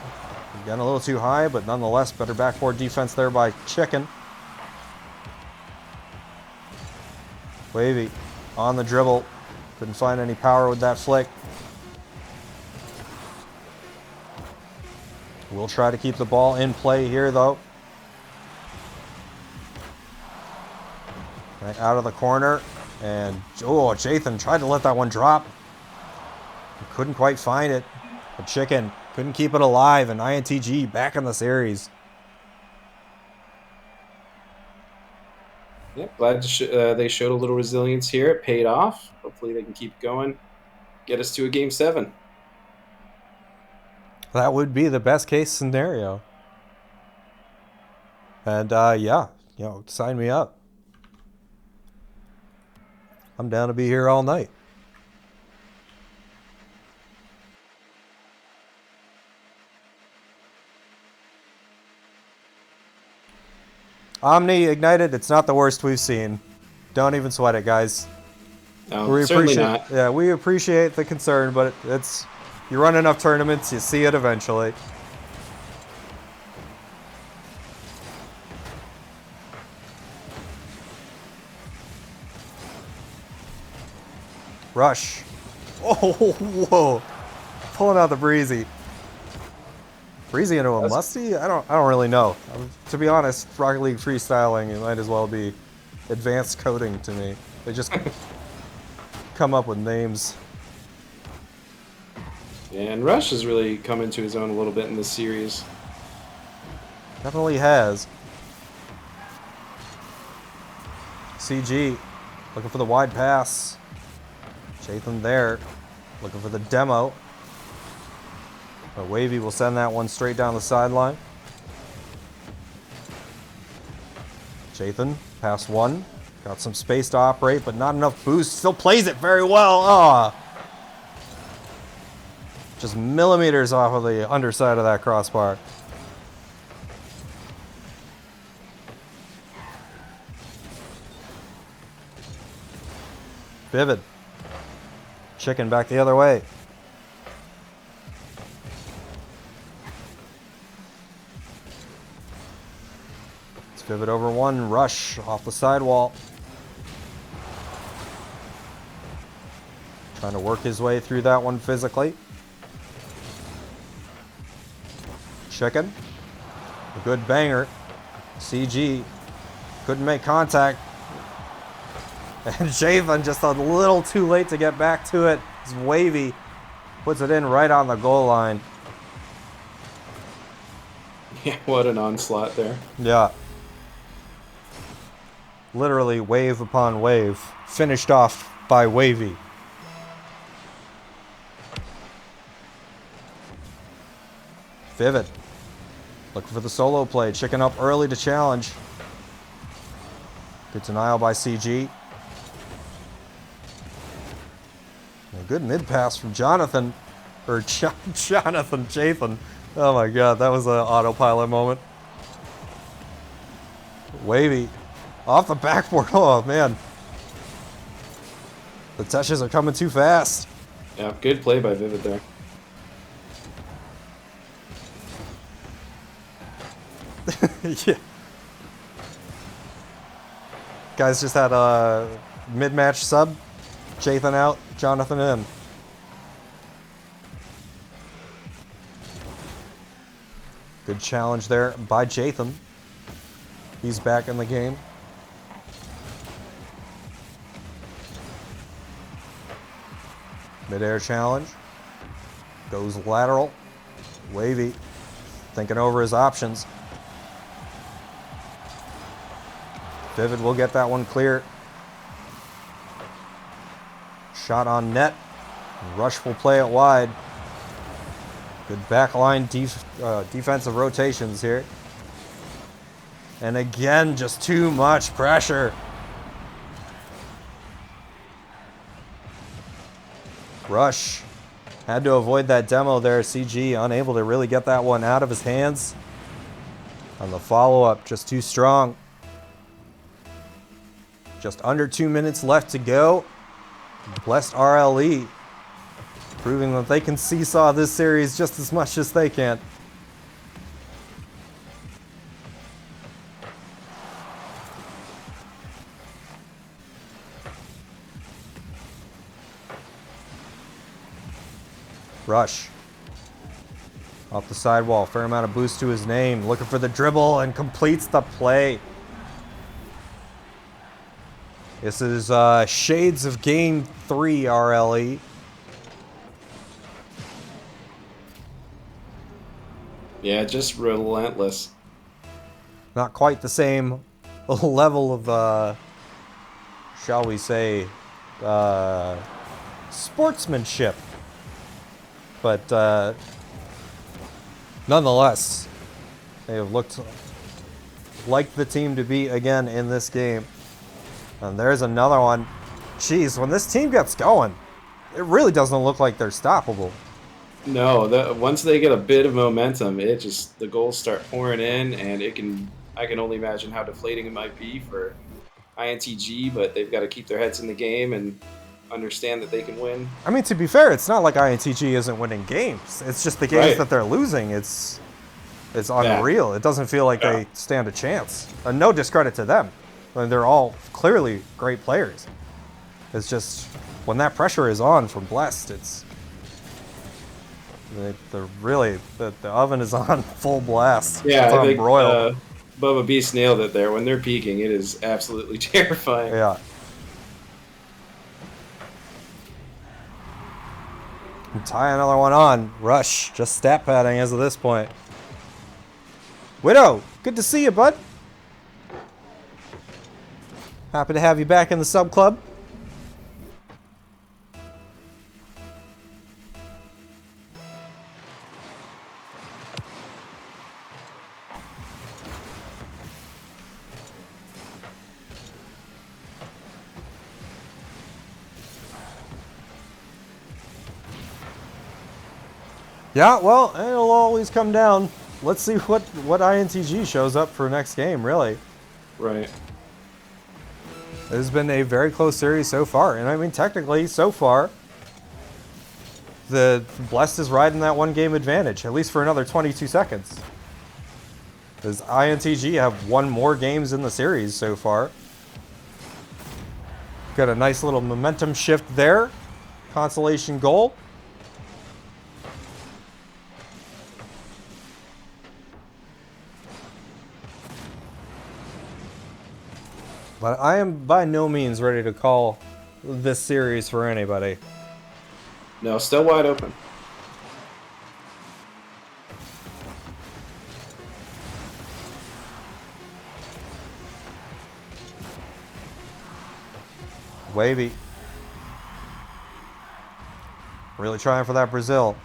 Again, a little too high, but nonetheless, better backboard defense there by Chicken. Wavy on the dribble. Couldn't find any power with that flick. We'll try to keep the ball in play here, though. Right out of the corner. And, oh, Jathan tried to let that one drop. Couldn't quite find it. But Chicken couldn't keep it alive, and INTG back in the series. Yeah, glad they showed a little resilience here. It paid off. Hopefully they can keep going. Get us to a Game 7. That would be the best case scenario. And, yeah, sign me up. I'm down to be here all night. Omni Ignited, it's not the worst we've seen. Don't even sweat it, guys. No, certainly not. Yeah, we appreciate the concern, but you run enough tournaments, you see it eventually. Rush. Oh, whoa. Pulling out the Breezy. Breezy into a musty? I don't really know. To be honest, Rocket League freestyling, it might as well be advanced coding to me. They just come up with names. And Rush has really come into his own a little bit in this series. Definitely has. CG looking for the wide pass. Jathan there, looking for the demo. But Wavy will send that one straight down the sideline. Jathan, pass one. Got some space to operate, but not enough boost. Still plays it very well. Ah, just millimeters off of the underside of that crossbar. Vivid. Chicken back the other way. It's Vivid over one. Rush off the sidewall. Trying to work his way through that one physically. Chicken. A good banger. CG couldn't make contact. And Javen just a little too late to get back to it. It's Wavy. Puts it in right on the goal line. Yeah, what an onslaught there. Yeah. Literally wave upon wave. Finished off by Wavy. Vivid. Looking for the solo play. Chicken up early to challenge. Good denial by CG. A good mid pass from Jonathan. Or Jonathan Jathan. Oh my god, that was an autopilot moment. Wavy. Off the backboard. Oh man. The touches are coming too fast. Yeah, good play by Vivid there. Yeah. Guys just had a mid-match sub. Jathan out, Jonathan in. Good challenge there by Jathan. He's back in the game. Mid-air challenge. Goes lateral. Wavy. Thinking over his options. Vivid will get that one clear. Shot on net. Rush will play it wide. Good backline defensive rotations here. And again, just too much pressure. Rush had to avoid that demo there. CG unable to really get that one out of his hands. On the follow-up, just too strong. Just under 2 minutes left to go. Blessed RLE proving that they can seesaw this series just as much as they can. Rush. Off the sidewall, fair amount of boost to his name. Looking for the dribble and completes the play. This is shades of Game 3 RLE. Yeah, just relentless. Not quite the same level of, shall we say, sportsmanship. But nonetheless, they have looked like the team to be again in this game. And there's another one. Jeez, when this team gets going, it really doesn't look like they're stoppable. No, once they get a bit of momentum, the goals start pouring in, and I can only imagine how deflating it might be for INTG, but they've got to keep their heads in the game and understand that they can win. I mean, to be fair, it's not like INTG isn't winning games. It's just the games that they're losing. It's unreal. It doesn't feel like they stand a chance. No discredit to them. I mean, they're all clearly great players. It's just when that pressure is on from Blessed, the oven is on full blast. Yeah, it's I on think broil. Bubba Beast nailed it there. When they're peaking, it is absolutely terrifying. Yeah. tie another one on. Rush, just stat padding as of this point. Widow, good to see you, bud. Happy to have you back in the sub club. Yeah, well, it'll always come down. Let's see what INTG shows up for next game, really. Right. This has been a very close series so far. And I mean, technically, so far, the Blessed is riding that one game advantage, at least for another 22 seconds. Does INTG have one more games in the series so far? Got a nice little momentum shift there. Consolation goal. But I am by no means ready to call this series for anybody. No, still wide open. Wavy. Really trying for that Brazil.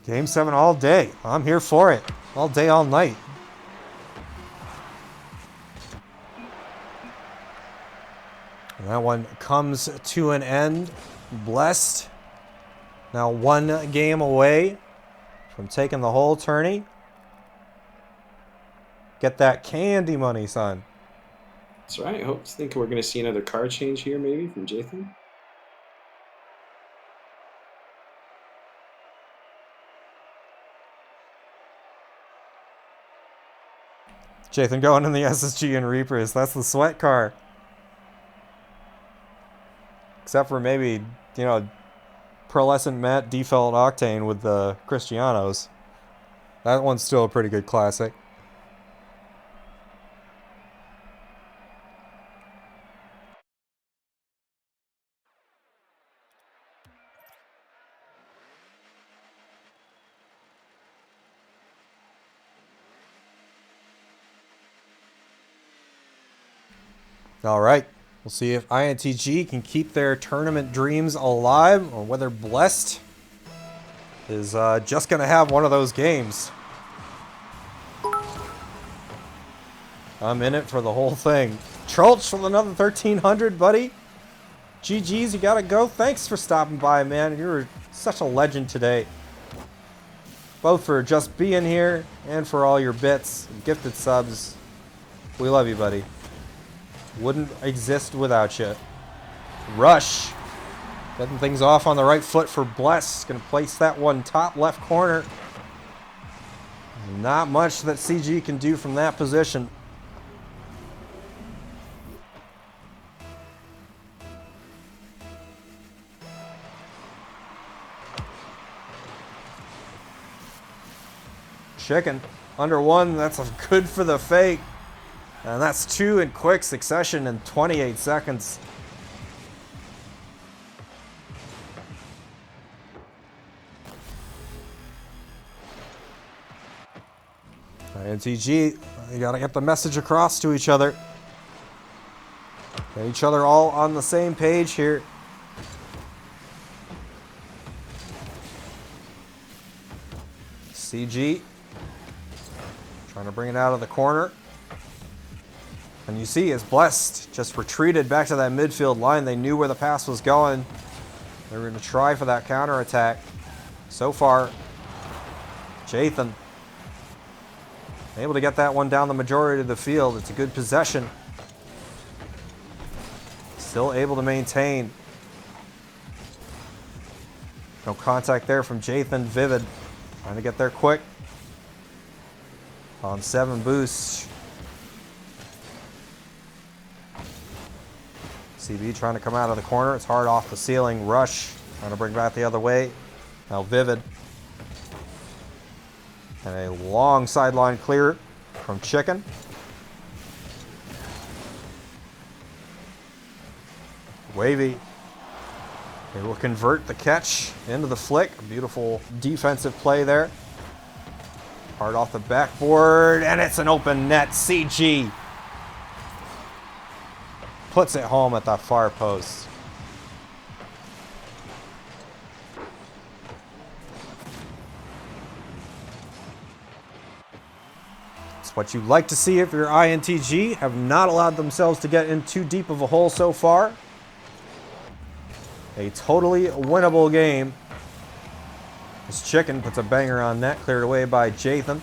Game 7 all day. I'm here for it. All day, all night. And that one comes to an end. Blessed. Now one game away from taking the whole tourney. Get that candy money, son. That's right. I think we're going to see another card change here, maybe, from Jathan. Jathan going in the SSG and Reapers. That's the sweat car. Except for maybe, you know, Pearlescent Matte Default Octane with the Cristianos. That one's still a pretty good classic. All right. We'll see if INTG can keep their tournament dreams alive or whether Blessed is just going to have one of those games. I'm in it for the whole thing. Trolch with another 1,300, buddy. GG's, you got to go. Thanks for stopping by, man. You're such a legend today. Both for just being here and for all your bits and gifted subs. We love you, buddy. Wouldn't exist without you. Rush. Getting things off on the right foot for Bless. Going to place that one top left corner. Not much that CG can do from that position. Chicken. Under one. That's good for the fake. And that's two in quick succession in 28 seconds. INTG, you gotta get the message across to each other. Get each other all on the same page here. CG, trying to bring it out of the corner. And you see, it's Blessed just retreated back to that midfield line. They knew where the pass was going. They were going to try for that counterattack. So far, Jathan able to get that one down the majority of the field. It's a good possession. Still able to maintain. No contact there from Jathan. Vivid trying to get there quick. On 7 boosts. CB trying to come out of the corner. It's hard off the ceiling. Rush trying to bring back the other way. Now Vivid. And a long sideline clear from Chicken. Wavy. He will convert the catch into the flick. Beautiful defensive play there. Hard off the backboard, and it's an open net. CG puts it home at the far post. It's what you like to see if your INTG have not allowed themselves to get in too deep of a hole so far. A totally winnable game. This Chicken puts a banger on net, cleared away by Jathan.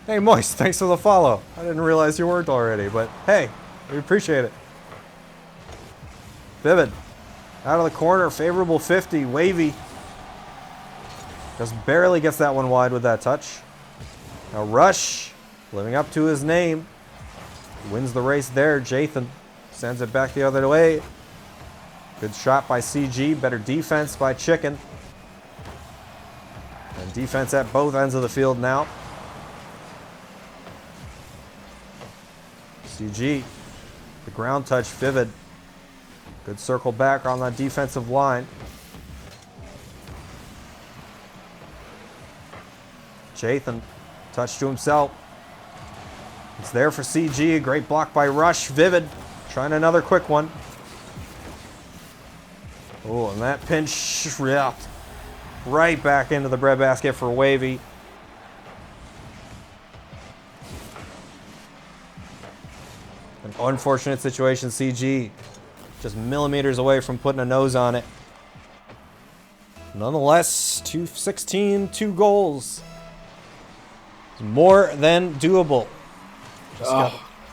Hey, Moist, thanks for the follow. I didn't realize you weren't already, but hey, we appreciate it. Vivid. Out of the corner, favorable 50. Wavy. Just barely gets that one wide with that touch. Now Rush, living up to his name. Wins the race there. Jathan sends it back the other way. Good shot by CG. Better defense by Chicken. And defense at both ends of the field now. CG. The ground touch, Vivid. Good circle back on that defensive line. Jathan. Touch to himself. It's there for CG. Great block by Rush. Vivid. Trying another quick one. Oh, and that pinch, yeah, right back into the breadbasket for Wavy. An unfortunate situation, CG. Just millimeters away from putting a nose on it. Nonetheless, 2-16, 2 goals. It's more than doable.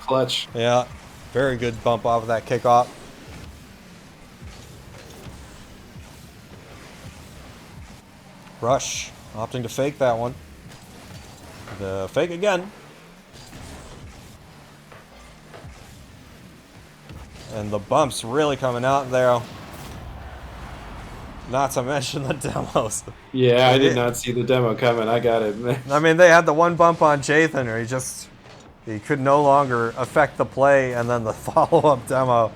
Clutch. Yeah, very good bump off of that kickoff. Rush opting to fake that one. The fake again. And the bumps really coming out there. Not to mention the demos. Yeah, I did not see the demo coming. I got it. I mean, they had the one bump on Jathan, or he could no longer affect the play, and then the follow-up demo,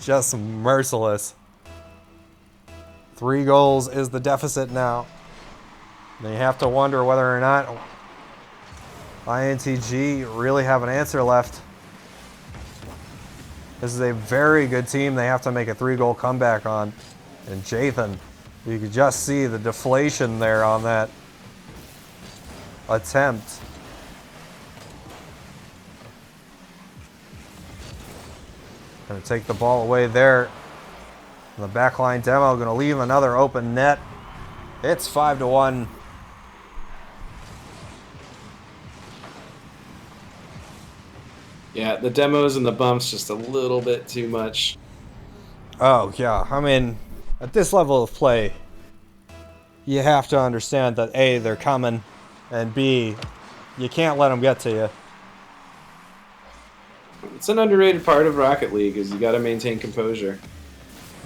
just merciless. 3 goals is the deficit now. Then you have to wonder whether or not INTG really have an answer left. This is a very good team they have to make a 3-goal comeback on. And Jathan, you could just see the deflation there on that attempt. Gonna take the ball away there. And the backline demo gonna leave another open net. It's 5-1. Yeah, the demos and the bumps just a little bit too much. Oh, yeah. I mean, at this level of play, you have to understand that A, they're coming, and B, you can't let them get to you. It's an underrated part of Rocket League is you got to maintain composure.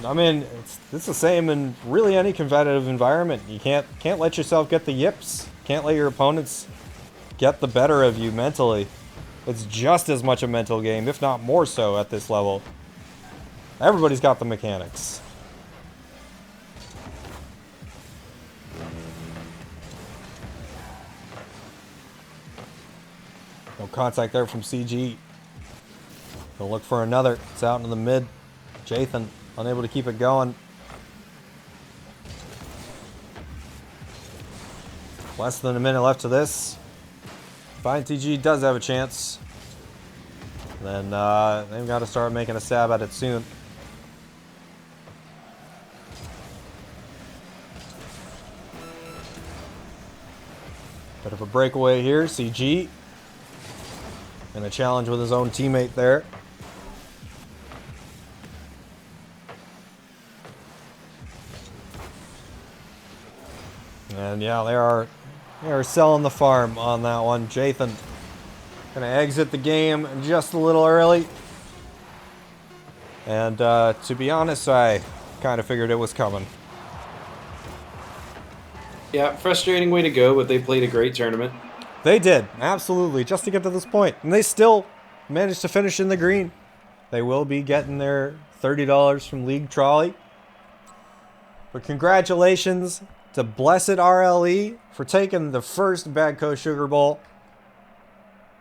I mean, it's the same in really any competitive environment. You can't let yourself get the yips. Can't let your opponents get the better of you mentally. It's just as much a mental game, if not more so, at this level. Everybody's got the mechanics. No contact there from CG. They'll look for another. It's out in the mid. Jathan unable to keep it going. Less than a minute left to this. Fine TG does have a chance. Then they've got to start making a stab at it soon. Bit of a breakaway here. CG. And a challenge with his own teammate there. And yeah, they are selling the farm on that one. Jathan gonna exit the game just a little early. And to be honest, I kind of figured it was coming. Yeah, frustrating way to go, but they played a great tournament. They did, absolutely, just to get to this point. And they still managed to finish in the green. They will be getting their $30 from League Trolli. But congratulations to Blessed RLE for taking the first BadCo Sugar Bowl.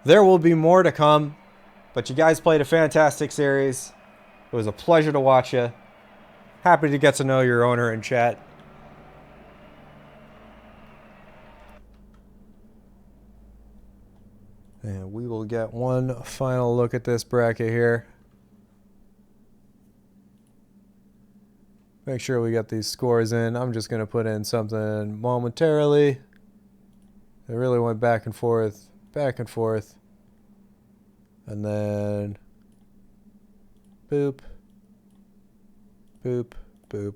There will be more to come, but you guys played a fantastic series. It was a pleasure to watch you. Happy to get to know your owner in chat. And we will get one final look at this bracket here. Make sure we get these scores in. I'm just going to put in something momentarily. It really went back and forth, back and forth. And then boop, boop, boop.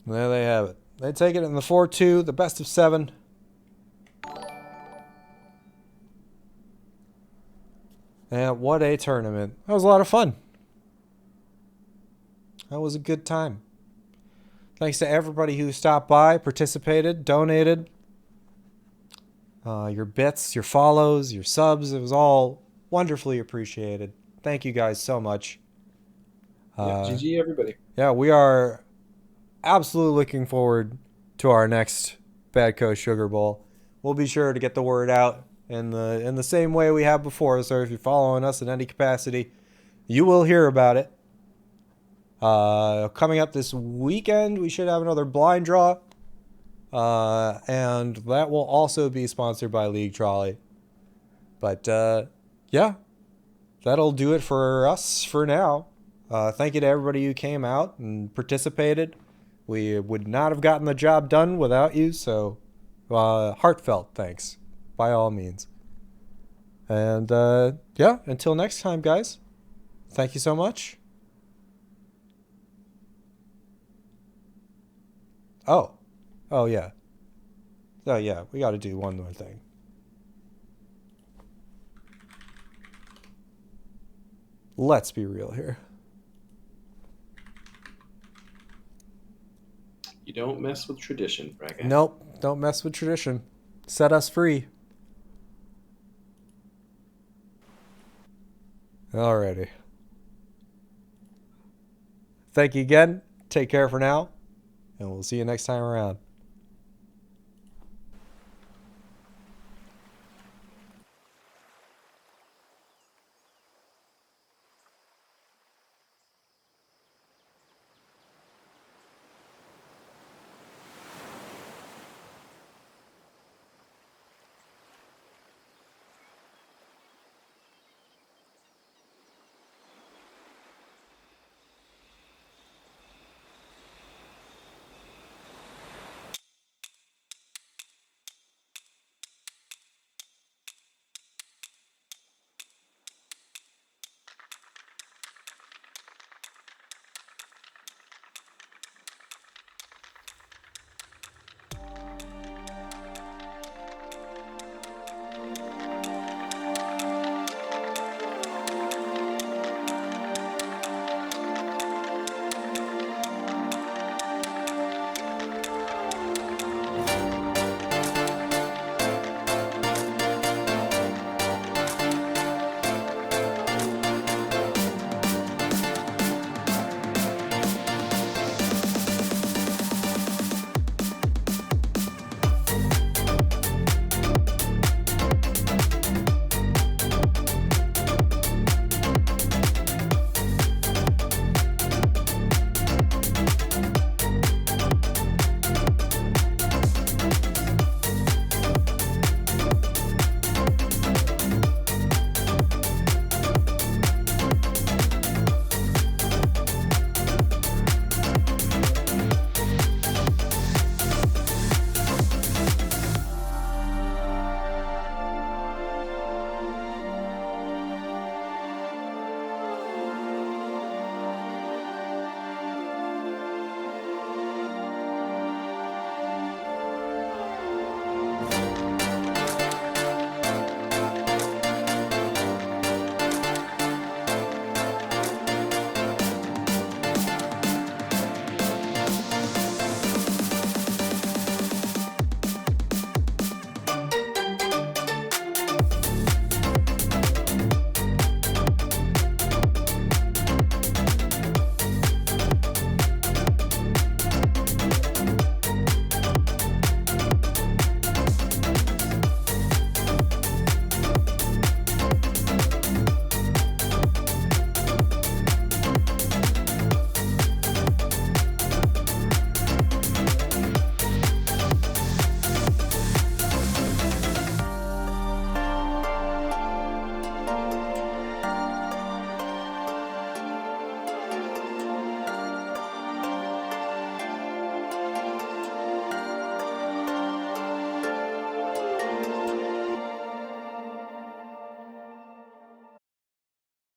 And there they have it. They take it in the 4-2, the best of 7. And what a tournament. That was a lot of fun. That was a good time. Thanks to everybody who stopped by, participated, donated. Your bits, your follows, your subs. It was all wonderfully appreciated. Thank you guys so much. Yeah, GG everybody. Yeah, we are absolutely looking forward to our next BadCo Sugar Bowl. We'll be sure to get the word out in the same way we have before. So if you're following us in any capacity, you will hear about it. Coming up this weekend, we should have another blind draw. And that will also be sponsored by League Trolli. But yeah, that'll do it for us for now. Thank you to everybody who came out and participated. We would not have gotten the job done without you, so heartfelt thanks, by all means. And yeah, until next time, guys, thank you so much. Oh yeah. Oh yeah, we got to do one more thing. Let's be real here. You don't mess with tradition, Bracket. Nope, don't mess with tradition. Set us free. Alrighty. Thank you again. Take care for now, and we'll see you next time around.